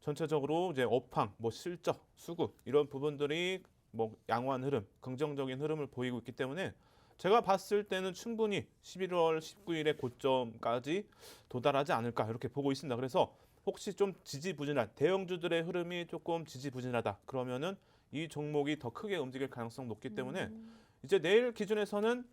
전체적으로 이제 업황, 뭐 실적, 수급 이런 부분들이 뭐 양호한 흐름, 긍정적인 흐름을 보이고 있기 때문에 제가 봤을 때는 충분히 11월 19일의 고점까지 도달하지 않을까 이렇게 보고 있습니다. 그래서 혹시 좀 지지부진한 대형주들의 흐름이 조금 지지부진하다 그러면은 이 종목이 더 크게 움직일 가능성 높기 때문에 이제 내일 기준에서는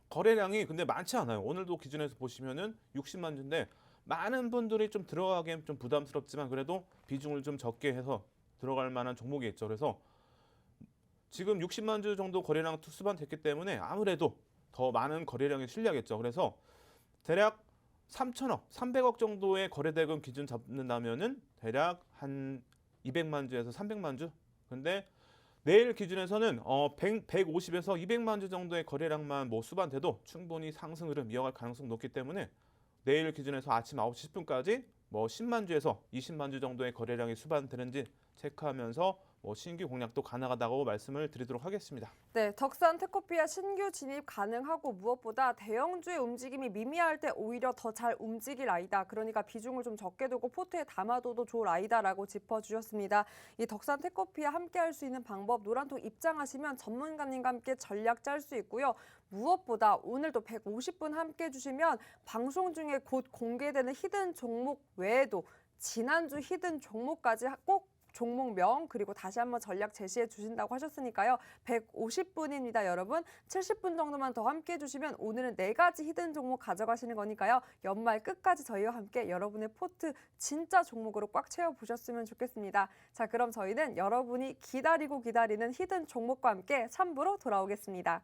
거래량이 근데 많지 않아요. 오늘도 기준에서 보시면은 60만 주인데 많은 분들이 좀 들어가기엔 좀 부담스럽지만 그래도 비중을 좀 적게 해서 들어갈 만한 종목이 있죠. 그래서 지금 60만 주 정도 거래량 수반됐기 때문에 아무래도 더 많은 거래량이 실려야겠죠. 그래서 대략 3천억, 300억 정도의 거래대금 기준 잡는다면은 대략 한 200만 주에서 300만 주. 근데 내일 기준에서는 150에서 200만 주 정도의 거래량만 뭐 수반돼도 충분히 상승 흐름 이어갈 가능성이 높기 때문에 내일 기준에서 아침 9시 10분까지 뭐 10만 주에서 20만 주 정도의 거래량이 수반되는지 체크하면서 뭐 신규 공략도 가능하다고 말씀을 드리도록 하겠습니다. 네, 덕산 테코피아 신규 진입 가능하고 무엇보다 대형주의 움직임이 미미할 때 오히려 더 잘 움직일 아이다. 그러니까 비중을 좀 적게 두고 포트에 담아둬도 좋을 아이다라고 짚어주셨습니다. 이 덕산 테코피아 함께할 수 있는 방법 노란톡 입장하시면 전문가님과 함께 전략 짤 수 있고요. 무엇보다 오늘도 150분 함께 해주시면 방송 중에 곧 공개되는 히든 종목 외에도 지난주 히든 종목까지 꼭 종목명 그리고 다시 한번 전략 제시해 주신다고 하셨으니까요. 150분입니다, 여러분. 70분 정도만 더 함께 해주시면 오늘은 4가지 히든 종목 가져가시는 거니까요. 연말 끝까지 저희와 함께 여러분의 포트 진짜 종목으로 꽉 채워보셨으면 좋겠습니다. 자, 그럼 저희는 여러분이 기다리고 기다리는 히든 종목과 함께 3부로 돌아오겠습니다.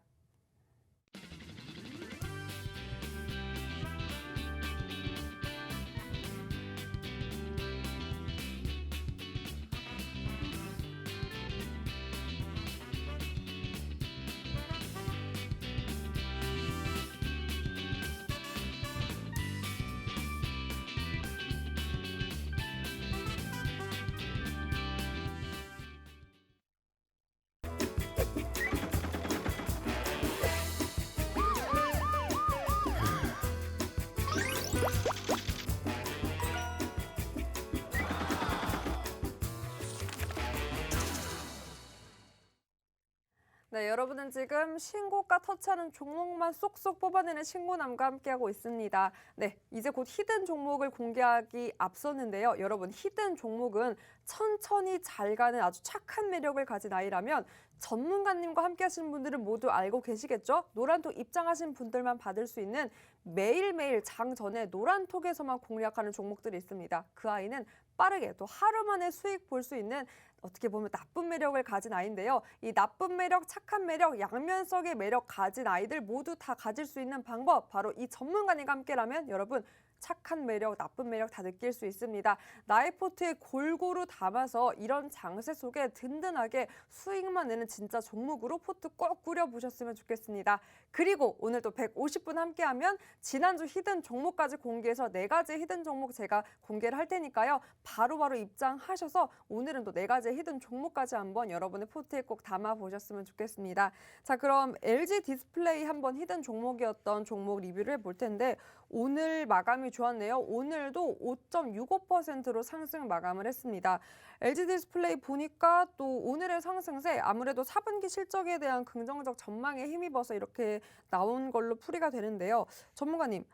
네, 여러분은 지금 신고가 터치하는 종목만 쏙쏙 뽑아내는 신고남과 함께하고 있습니다. 네, 이제 곧 히든 종목을 공개하기 앞섰는데요. 여러분, 히든 종목은 천천히 잘 가는 아주 착한 매력을 가진 아이라면 전문가님과 함께 하시는 분들은 모두 알고 계시겠죠? 노란톡 입장하신 분들만 받을 수 있는 매일매일 장 전에 노란톡에서만 공략하는 종목들이 있습니다. 그 아이는 빠르게 또 하루 만에 수익 볼 수 있는 어떻게 보면 나쁜 매력을 가진 아이인데요. 이 나쁜 매력, 착한 매력, 양면성의 매력 가진 아이들 모두 다 가질 수 있는 방법 바로 이 전문가님과 함께라면 여러분 착한 매력, 나쁜 매력 다 느낄 수 있습니다. 나의 포트에 골고루 담아서 이런 장세 속에 든든하게 수익만 내는 진짜 종목으로 포트 꼭 꾸려보셨으면 좋겠습니다. 그리고 오늘 또 150분 함께하면 지난주 히든 종목까지 공개해서 4가지 히든 종목 제가 공개를 할 테니까요. 바로바로 입장하셔서 오늘은 또 4가지 히든 종목까지 한번 여러분의 포트에 꼭 담아보셨으면 좋겠습니다. 자, 그럼 LG 디스플레이 한번 히든 종목이었던 종목 리뷰를 해볼 텐데 오늘 마감이 좋았네요. 오늘도 5.65%로 상승 마감을 했습니다. LG 디스플레이 보니까 또 오늘의 상승세 아무래도 4분기 실적에 대한 긍정적 전망에 힘입어서 이렇게 나온 걸로 풀이가 되는데요. 전문가님,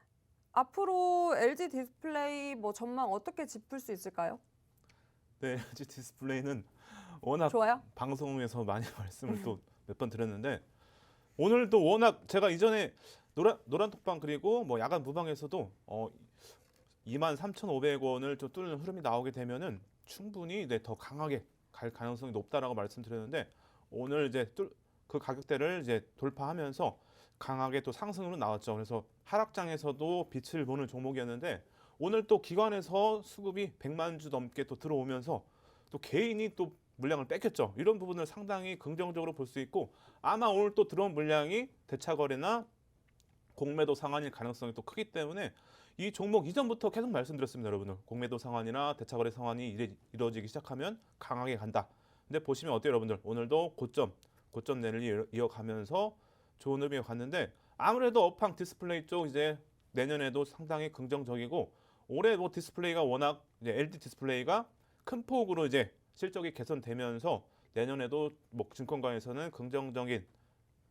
앞으로 LG 디스플레이 뭐 전망 어떻게 짚을 수 있을까요? 네, LG 디스플레이는 워낙 좋아요? 방송에서 많이 말씀을 또 몇 번 드렸는데 오늘도 워낙 제가 이전에 노란톡방 그리고 뭐 야간 무방에서도 23,500원을 좀 뚫는 흐름이 나오게 되면은 충분히 더 강하게 갈 가능성이 높다라고 말씀드렸는데 오늘 이제 그 가격대를 이제 돌파하면서 강하게 또 상승으로 나왔죠. 그래서 하락장에서도 빛을 보는 종목이었는데 오늘 또 기관에서 수급이 100만 주 넘게 또 들어오면서 또 개인이 또 물량을 뺏겼죠. 이런 부분을 상당히 긍정적으로 볼 수 있고 아마 오늘 또 들어온 물량이 대차 거래나 공매도 상한일 가능성이 또 크기 때문에 이 종목 이전부터 계속 말씀드렸습니다, 여러분들. 공매도 상한이나 대차 거래 상한이 이루어지기 시작하면 강하게 간다. 근데 보시면 어때요, 여러분들? 오늘도 고점 내를 이어가면서 좋은 흐름이 갔는데 아무래도 업황 디스플레이 쪽 이제 내년에도 상당히 긍정적이고 올해 뭐 디스플레이가 워낙 이제 LG 디스플레이가 큰 폭으로 이제 실적이 개선되면서 내년에도 뭐 증권가에서는 긍정적인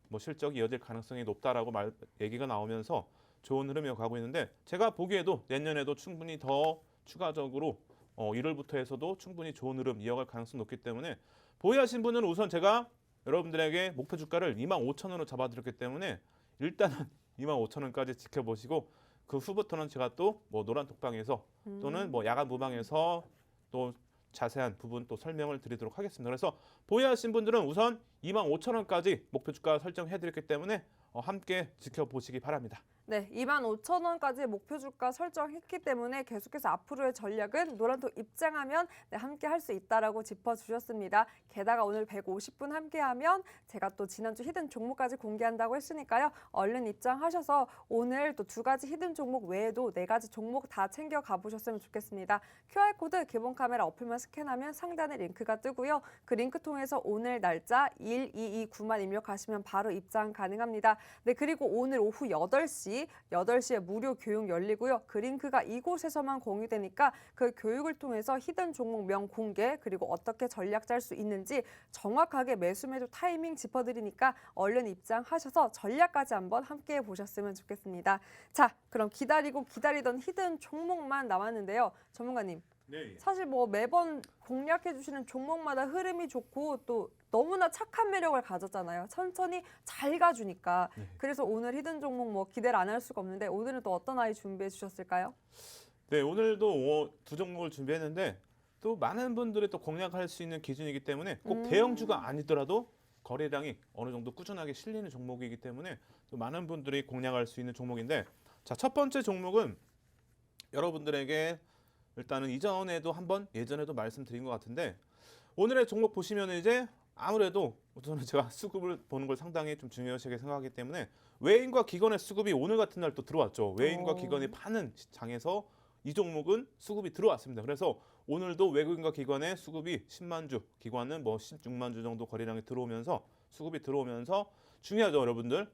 뭐 실적이 이어질 가능성이 높다라고 얘기가 나오면서 좋은 흐름이 가고 있는데 제가 보기에도 내년에도 충분히 더 추가적으로 1월부터 해서도 충분히 좋은 흐름 이어갈 가능성이 높기 때문에 보유하신 분은 우선 제가 여러분들에게 목표 주가를 25,000원으로 잡아드렸기 때문에 일단은 25,000원까지 지켜보시고 그 후부터는 제가 또 뭐 노란톡방에서 또는 뭐 야간 무방에서 또 자세한 부분 또 설명을 드리도록 하겠습니다. 그래서 보유하신 분들은 우선 25,000원까지 목표 주가 설정해 드렸기 때문에 함께 지켜보시기 바랍니다. 네, 25,000원까지 목표 주가 설정했기 때문에 계속해서 앞으로의 전략은 노란톡 입장하면 함께 할 수 있다라고 짚어주셨습니다. 게다가 오늘 150분 함께하면 제가 또 지난주 히든 종목까지 공개한다고 했으니까요. 얼른 입장하셔서 오늘 또 2가지 히든 종목 외에도 4가지 종목 다 챙겨 가보셨으면 좋겠습니다. QR코드 기본 카메라 어플만 스캔하면 상단에 링크가 뜨고요. 그 링크 통해서 오늘 날짜 1229만 입력하시면 바로 입장 가능합니다. 네, 그리고 오늘 오후 8시에 무료 교육 열리고요. 그 링크가 이곳에서만 공유되니까 그 교육을 통해서 히든 종목명 공개 그리고 어떻게 전략 짤 수 있는지 정확하게 매수 매도 타이밍 짚어드리니까 얼른 입장하셔서 전략까지 한번 함께 보셨으면 좋겠습니다. 자, 그럼 기다리던 히든 종목만 남았는데요. 전문가님. 네. 사실 뭐 매번 공략해 주시는 종목마다 흐름이 좋고 또 너무나 착한 매력을 가졌잖아요. 천천히 잘 가주니까. 네. 그래서 오늘 히든 종목 뭐 기대를 안 할 수가 없는데 오늘은 또 어떤 아이 준비해 주셨을까요? 네, 오늘도 2 종목을 준비했는데 또 많은 분들이 또 공략할 수 있는 기준이기 때문에 꼭 대형주가 아니더라도 거래량이 어느 정도 꾸준하게 실리는 종목이기 때문에 또 많은 분들이 공략할 수 있는 종목인데 자, 첫 번째 종목은 여러분들에게 일단은 이전에도 한번 예전에도 말씀드린 것 같은데 오늘의 종목 보시면 이제 아무래도 우선은 제가 수급을 보는 걸 상당히 좀 중요하게 생각하기 때문에 외인과 기관의 수급이 오늘 같은 날 또 들어왔죠. 외인과 기관이 파는 장에서 이 종목은 수급이 들어왔습니다. 그래서 오늘도 외국인과 기관의 수급이 10만 주, 기관은 뭐 16만 주 정도 거래량이 들어오면서 수급이 들어오면서 중요하죠, 여러분들.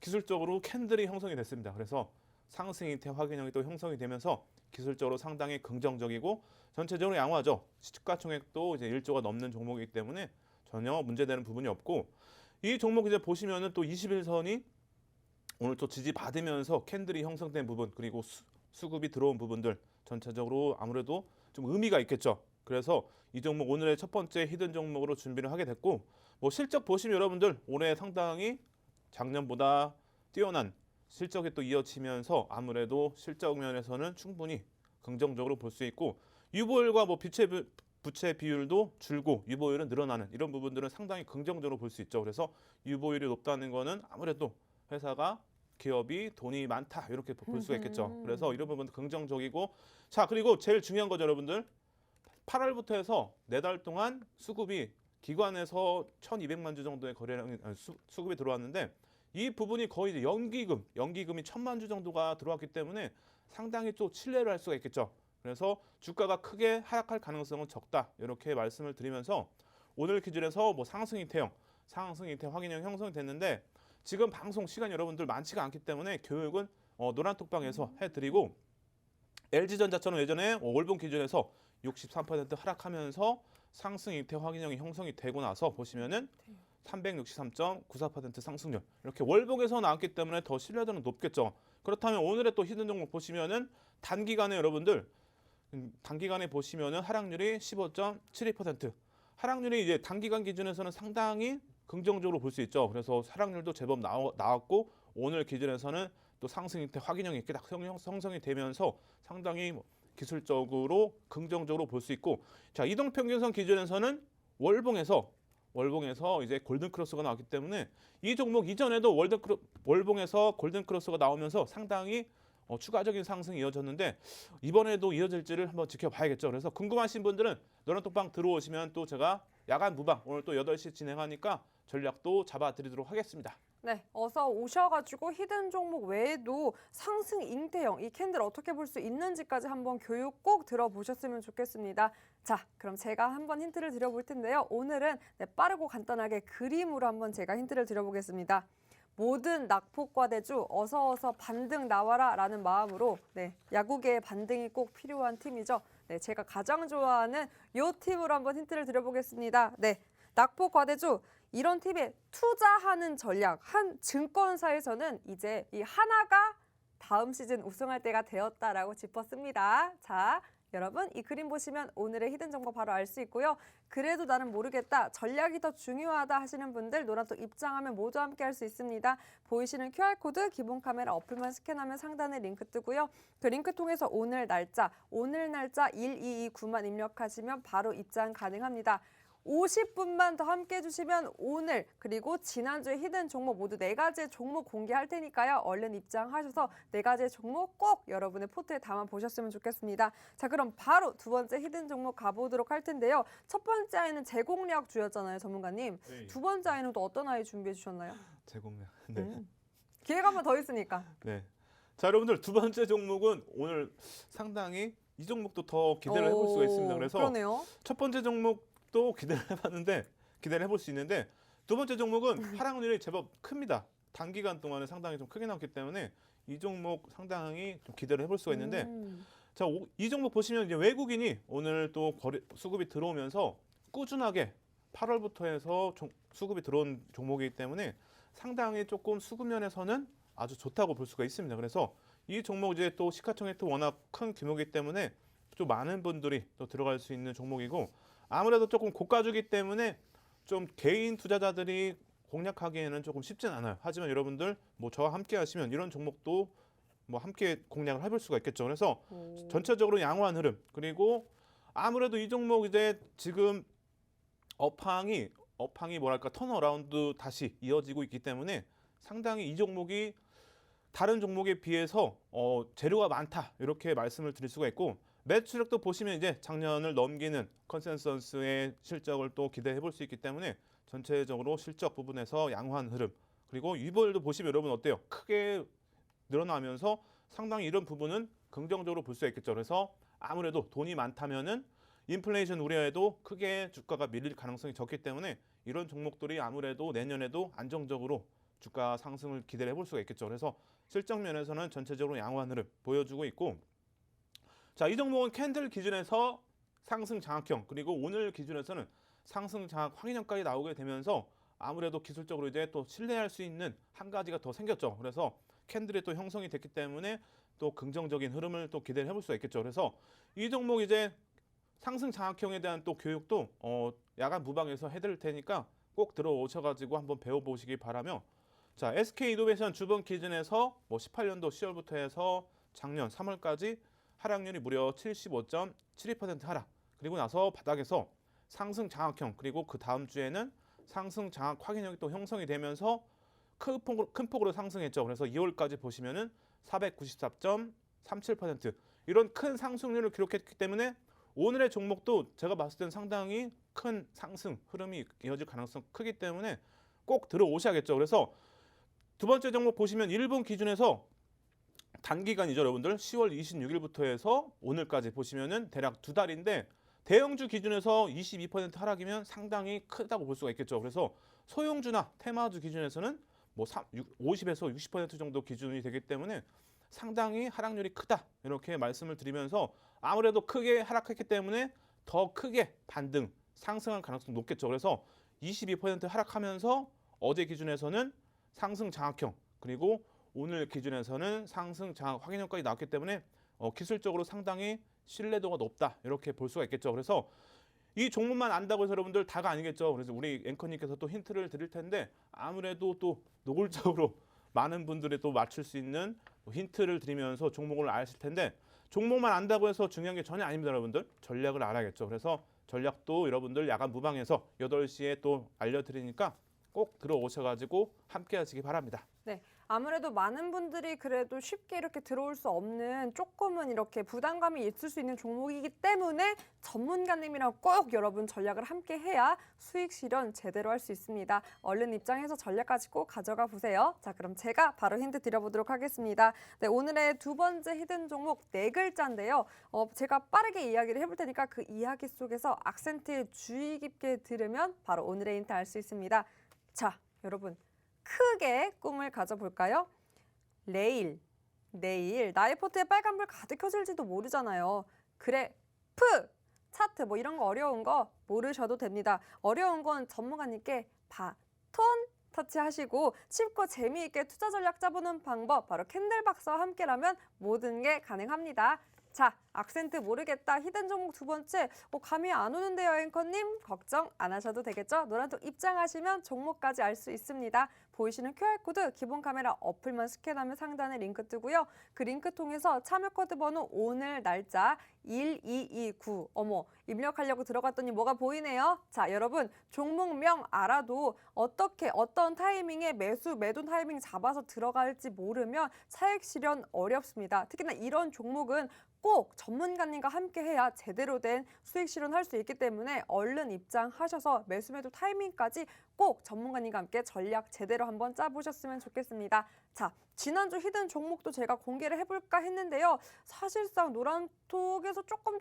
기술적으로 캔들이 형성이 됐습니다. 그래서 상승 형태 확인형이 또 형성이 되면서 기술적으로 상당히 긍정적이고 전체적으로 양호하죠. 시가총액도 이제 1조가 넘는 종목이기 때문에 전혀 문제되는 부분이 없고 이 종목 이제 보시면은 또 21선이 오늘 또 지지받으면서 캔들이 형성된 부분 그리고 수급이 들어온 부분들 전체적으로 아무래도 좀 의미가 있겠죠. 그래서 이 종목 오늘의 첫 번째 히든 종목으로 준비를 하게 됐고 뭐 실적 보시면 여러분들 올해 상당히 작년보다 뛰어난 실적이 또 이어지면서 아무래도 실적 면에서는 충분히 긍정적으로 볼 수 있고 유보율과 뭐 부채 비율도 줄고 유보율은 늘어나는 이런 부분들은 상당히 긍정적으로 볼 수 있죠. 그래서 유보율이 높다는 거는 아무래도 회사가 기업이 돈이 많다 이렇게 볼 수가 있겠죠. 그래서 이런 부분도 긍정적이고 자 그리고 제일 중요한 거죠 여러분들 8월부터 해서 4달 동안 수급이 기관에서 1,200만 주 정도의 거래량이 수급이 들어왔는데 이 부분이 거의 이제 연기금이 1,000만 주 정도가 들어왔기 때문에 상당히 또 신뢰를 할 수가 있겠죠. 그래서 주가가 크게 하락할 가능성은 적다 이렇게 말씀을 드리면서 오늘 기준에서 뭐 상승 형태 확인형 형성이 됐는데 지금 방송 시간이 여러분들 많지가 않기 때문에 교육은 노란톡방에서 해드리고 LG전자처럼 예전에 월봉 기준에서 63% 하락하면서 상승 형태 확인형이 형성이 되고 나서 보시면은 363.94% 상승률 이렇게 월봉에서 나왔기 때문에 더 신뢰도는 높겠죠. 그렇다면 오늘의 또 히든 종목 보시면은 단기간에 여러분들 단기간에 보시면은 하락률이 15.72% 하락률이 이제 단기간 기준에서는 상당히 긍정적으로 볼 수 있죠. 그래서 하락률도 제법 나왔고 오늘 기준에서는 또 상승 형태 확인형이 이렇게 딱 형성이 되면서 상당히 기술적으로 긍정적으로 볼 수 있고 자 이동평균선 기준에서는 월봉에서 이제 골든크로스가 나왔기 때문에 이 종목 이전에도 월봉에서 골든크로스가 나오면서 상당히 추가적인 상승이 이어졌는데 이번에도 이어질지를 한번 지켜봐야겠죠. 그래서 궁금하신 분들은 노란톡방 들어오시면 또 제가 야간 무방 오늘 또 8시 진행하니까 전략도 잡아드리도록 하겠습니다. 네, 어서 오셔가지고 히든 종목 외에도 상승 잉태형 이 캔들 어떻게 볼 수 있는지까지 한번 교육 꼭 들어보셨으면 좋겠습니다. 자, 그럼 제가 한번 힌트를 드려볼 텐데요. 오늘은 빠르고 간단하게 그림으로 한번 제가 힌트를 드려보겠습니다. 모든 낙폭과대주 어서 반등 나와라 라는 마음으로 야구계의 반등이 꼭 필요한 팀이죠. 제가 가장 좋아하는 이 팀으로 한번 힌트를 드려보겠습니다. 낙폭과대주 이런 팀에 투자하는 전략 한 증권사에서는 이제 이 하나가 다음 시즌 우승할 때가 되었다라고 짚었습니다. 자, 여러분 이 그림 보시면 오늘의 히든 정보 바로 알 수 있고요. 그래도 나는 모르겠다. 전략이 더 중요하다 하시는 분들 노란톡 입장하면 모두 함께 할 수 있습니다. 보이시는 QR코드 기본 카메라 어플만 스캔하면 상단에 링크 뜨고요. 그 링크 통해서 오늘 날짜 1229만 입력하시면 바로 입장 가능합니다. 50분만 더 함께 해주시면 오늘 그리고 지난주에 히든 종목 모두 4가지의 종목 공개할 테니까요. 얼른 입장하셔서 4가지의 종목 꼭 여러분의 포트에 담아보셨으면 좋겠습니다. 자, 그럼 바로 두 번째 히든 종목 가보도록 할 텐데요. 첫 번째 아이는 제공약주였잖아요, 전문가님. 네. 두 번째 아이는 또 어떤 아이 준비해 주셨나요? 제공량. 네. 기회가 한 번 더 있으니까. 네. 자, 여러분들 두 번째 종목은 오늘 상당히 이 종목도 더 기대를 해볼 수가 있습니다. 그래서 그러네요. 첫 번째 종목도 기대를 해봤는데 기대를 해볼 수 있는데 두 번째 종목은 하락률이 제법 큽니다. 단기간 동안에 상당히 좀 크게 나왔기 때문에 이 종목 상당히 좀 기대를 해볼 수가 있는데 자, 이 종목 보시면 이제 외국인이 오늘 또 수급이 들어오면서 꾸준하게 8월부터 해서 수급이 들어온 종목이기 때문에 상당히 조금 수급 면에서는 아주 좋다고 볼 수가 있습니다. 그래서 이 종목 이제 또 시가총액도 워낙 큰 규모이기 때문에 좀 많은 분들이 또 들어갈 수 있는 종목이고 아무래도 조금 고가주기 때문에 좀 개인 투자자들이 공략하기에는 조금 쉽진 않아요. 하지만 여러분들 뭐 저와 함께 하시면 이런 종목도 뭐 함께 공략을 해볼 수가 있겠죠. 그래서 전체적으로 양호한 흐름 그리고 아무래도 이 종목 이제 지금 업황이 뭐랄까 턴어라운드 다시 이어지고 있기 때문에 상당히 이 종목이 다른 종목에 비해서 재료가 많다 이렇게 말씀을 드릴 수가 있고 매출액도 보시면 이제 작년을 넘기는 컨센서스의 실적을 또 기대해 볼 수 있기 때문에 전체적으로 실적 부분에서 양호한 흐름 그리고 유보율도 보시면 여러분 어때요? 크게 늘어나면서 상당히 이런 부분은 긍정적으로 볼 수 있겠죠. 그래서 아무래도 돈이 많다면은 인플레이션 우려에도 크게 주가가 밀릴 가능성이 적기 때문에 이런 종목들이 아무래도 내년에도 안정적으로 주가 상승을 기대를 해볼 수가 있겠죠. 그래서 실적 면에서는 전체적으로 양호한 흐름 보여주고 있고 자, 이 종목은 캔들 기준에서 상승 장악형 그리고 오늘 기준에서는 상승 장악 확인형까지 나오게 되면서 아무래도 기술적으로 이제 또 신뢰할 수 있는 한 가지가 더 생겼죠. 그래서 캔들이 또 형성이 됐기 때문에 또 긍정적인 흐름을 또 기대를 해볼 수가 있겠죠. 그래서 이 종목 이제 상승 장악형에 대한 또 교육도 야간 무방에서 해드릴 테니까 꼭 들어오셔가지고 한번 배워보시기 바라며 자, SK이노베이션 주봉 기준에서 뭐 18년도 10월부터 해서 작년 3월까지 하락률이 무려 75.72% 하락 그리고 나서 바닥에서 상승 장악형 그리고 그 다음 주에는 상승 장악 확인형이 또 형성이 되면서 큰 폭으로 상승했죠. 그래서 2월까지 보시면은 494.37% 이런 큰 상승률을 기록했기 때문에 오늘의 종목도 제가 봤을 땐 상당히 큰 상승 흐름이 이어질 가능성이 크기 때문에 꼭 들어오셔야겠죠. 그래서 두 번째 종목 보시면 일본 기준에서 단기간이죠, 여러분들. 10월 26일부터 해서 오늘까지 보시면은 대략 2달인데 대형주 기준에서 22% 하락이면 상당히 크다고 볼 수가 있겠죠. 그래서 소형주나 테마주 기준에서는 뭐 50에서 60% 정도 기준이 되기 때문에 상당히 하락률이 크다 이렇게 말씀을 드리면서 아무래도 크게 하락했기 때문에 더 크게 반등 상승할 가능성이 높겠죠. 그래서 22% 하락하면서 어제 기준에서는 상승 장악형 그리고 오늘 기준에서는 상승 장악 확인형까지 나왔기 때문에 기술적으로 상당히 신뢰도가 높다 이렇게 볼 수가 있겠죠. 그래서 이 종목만 안다고 해서 여러분들 다가 아니겠죠. 그래서 우리 앵커님께서 또 힌트를 드릴 텐데 아무래도 또 노골적으로 많은 분들이 또 맞출 수 있는 힌트를 드리면서 종목을 아실 텐데 종목만 안다고 해서 중요한 게 전혀 아닙니다, 여러분들. 전략을 알아야겠죠. 그래서 전략도 여러분들 야간 무방에서 8시에 또 알려드리니까 꼭 들어오셔가지고 함께 하시기 바랍니다. 네, 아무래도 많은 분들이 그래도 쉽게 이렇게 들어올 수 없는 조금은 이렇게 부담감이 있을 수 있는 종목이기 때문에 전문가님이랑 꼭 여러분 전략을 함께 해야 수익 실현 제대로 할 수 있습니다. 얼른 입장해서 전략까지 꼭 가져가 보세요. 자, 그럼 제가 바로 힌트 드려보도록 하겠습니다. 네, 오늘의 두 번째 히든 종목 4글자인데요. 제가 빠르게 이야기를 해볼 테니까 그 이야기 속에서 악센트 주의 깊게 들으면 바로 오늘의 힌트 알 수 있습니다. 자, 여러분. 크게 꿈을 가져볼까요? 내일 나의 포트에 빨간불 가득 켜질지도 모르잖아요. 그래, 차트 뭐 이런 거 어려운 거 모르셔도 됩니다. 어려운 건 전문가님께 바톤 터치하시고 쉽고 재미있게 투자 전략 짜보는 방법 바로 캔들박사와 함께라면 모든 게 가능합니다. 자, 악센트 모르겠다. 히든 종목 두 번째. 감이 안 오는데요, 앵커님? 걱정 안 하셔도 되겠죠? 노란톡 입장하시면 종목까지 알 수 있습니다. 보이시는 QR코드 기본 카메라 어플만 스캔하면 상단에 링크 뜨고요. 그 링크 통해서 참여 코드 번호 오늘 날짜 1229 입력하려고 들어갔더니 뭐가 보이네요. 자, 여러분 종목명 알아도 어떤 타이밍에 매도 타이밍 잡아서 들어갈지 모르면 차익 실현 어렵습니다. 특히나 이런 종목은 꼭 전문가님과 함께 해야 제대로 된 수익 실현할 수 있기 때문에 얼른 입장하셔서 매수 매도 타이밍까지 꼭 전문가님과 함께 전략 제대로 한번 짜보셨으면 좋겠습니다. 자, 지난주 히든 종목도 제가 공개를 해볼까 했는데요. 사실상 노란톡에서 조금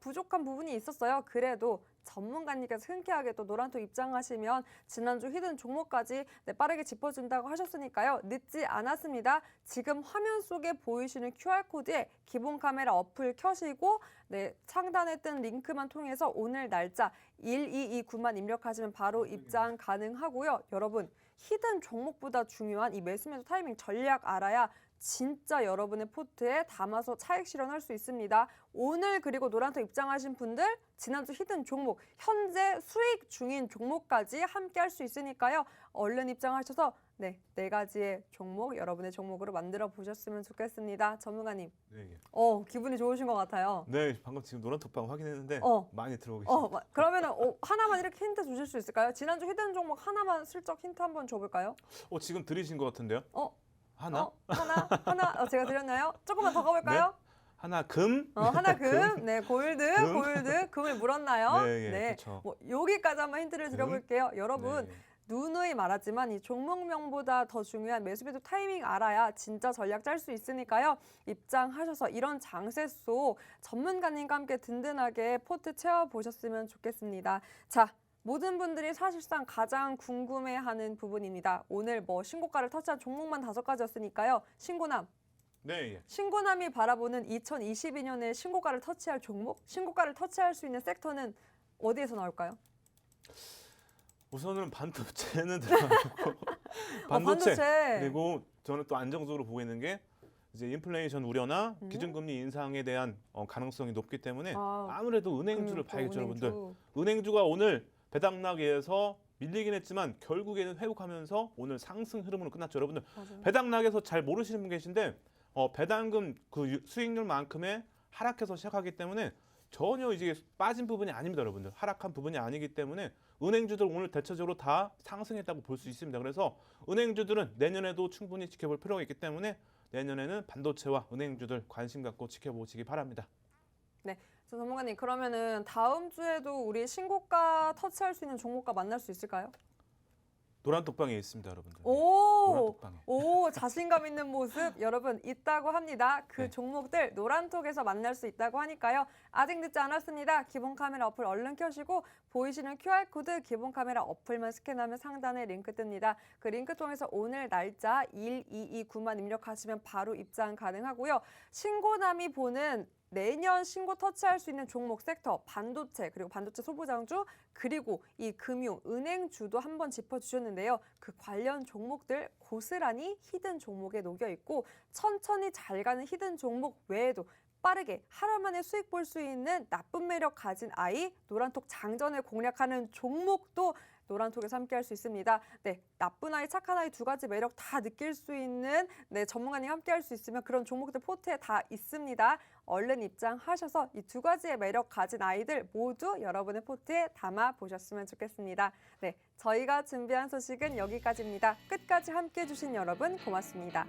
부족한 부분이 있었어요. 그래도 전문가님께서 흔쾌하게 또 노란톡 입장하시면 지난주 히든 종목까지 빠르게 짚어준다고 하셨으니까요. 늦지 않았습니다. 지금 화면 속에 보이시는 QR코드에 기본 카메라 어플 켜시고 상단에 뜬 링크만 통해서 오늘 날짜 1229만 입력하시면 바로 입장 가능하고요. 여러분 히든 종목보다 중요한 이 매수 타이밍 전략 알아야 진짜 여러분의 포트에 담아서 차익 실현할 수 있습니다. 오늘 그리고 노란톡 입장하신 분들 지난주 히든 종목, 현재 수익 중인 종목까지 함께 할 수 있으니까요. 얼른 입장하셔서 네 가지의 종목, 여러분의 종목으로 만들어 보셨으면 좋겠습니다. 전문가님. 네. 기분이 좋으신 것 같아요. 네, 방금 지금 노란톡방 확인했는데 많이 들어오고 있습니다. 그러면은 하나만 이렇게 힌트 주실 수 있을까요? 지난주 히든 종목 하나만 슬쩍 힌트 한번 줘볼까요? 지금 들으신 것 같은데요? 하나? 하나 제가 드렸나요? 조금만 더 가볼까요? 네? 하나 금? 하나 금, 네 골드, 금을 물었나요? 네, 그렇죠. 여기까지 한번 힌트를 드려볼게요. 여러분 네. 누누이 말하지만 이 종목명보다 더 중요한 매수 매도 타이밍 알아야 진짜 전략 짤 수 있으니까요. 입장하셔서 이런 장세 속 전문가님과 함께 든든하게 포트 채워보셨으면 좋겠습니다. 자. 모든 분들이 사실상 가장 궁금해하는 부분입니다. 오늘 신고가를 터치한 종목만 5가지였으니까요. 신고남. 네. 신고남이 바라보는 2022년에 신고가를 터치할 종목, 신고가를 터치할 수 있는 섹터는 어디에서 나올까요? 우선은 반도체는 들어가고 반도체 그리고 저는 또 안정적으로 보고 있는 게 이제 인플레이션 우려나 기준금리 인상에 대한 가능성이 높기 때문에 아무래도 은행주를 봐야겠죠, 여러분들. 은행주가 오늘 배당락에서 밀리긴 했지만 결국에는 회복하면서 오늘 상승 흐름으로 끝났죠, 여러분들. 맞아요. 배당락에서 잘 모르시는 분 계신데 배당금 그 수익률만큼의 하락해서 시작하기 때문에 전혀 이제 빠진 부분이 아닙니다, 여러분들. 하락한 부분이 아니기 때문에 은행주들 오늘 대체적으로 다 상승했다고 볼 수 있습니다. 그래서 은행주들은 내년에도 충분히 지켜볼 필요가 있기 때문에 내년에는 반도체와 은행주들 관심 갖고 지켜보시기 바랍니다. 네, 전문가님 그러면은 다음 주에도 우리 신고가 터치할 수 있는 종목과 만날 수 있을까요? 노란톡방에 있습니다, 여러분들. 노란톡방에. 자신감 있는 모습 여러분 있다고 합니다. 그 네. 종목들 노란톡에서 만날 수 있다고 하니까요. 아직 늦지 않았습니다. 기본 카메라 어플 얼른 켜시고 보이시는 QR코드 기본 카메라 어플만 스캔하면 상단에 링크 뜹니다. 그 링크 통해서 오늘 날짜 1229만 입력하시면 바로 입장 가능하고요. 신고남이 보는 내년 신고 터치할 수 있는 종목 섹터, 반도체, 그리고 반도체 소부장주, 그리고 이 금융, 은행주도 한번 짚어주셨는데요. 그 관련 종목들 고스란히 히든 종목에 녹여 있고 천천히 잘 가는 히든 종목 외에도 빠르게 하루 만에 수익 볼 수 있는 나쁜 매력 가진 아이, 노란톡 장전을 공략하는 종목도 노란톡에서 함께 할 수 있습니다. 네, 나쁜 아이, 착한 아이 두 가지 매력 다 느낄 수 있는 전문가님 함께 할 수 있으면 그런 종목들 포트에 다 있습니다. 얼른 입장하셔서 이 두 가지의 매력 가진 아이들 모두 여러분의 포트에 담아 보셨으면 좋겠습니다. 네, 저희가 준비한 소식은 여기까지입니다. 끝까지 함께 해주신 여러분 고맙습니다.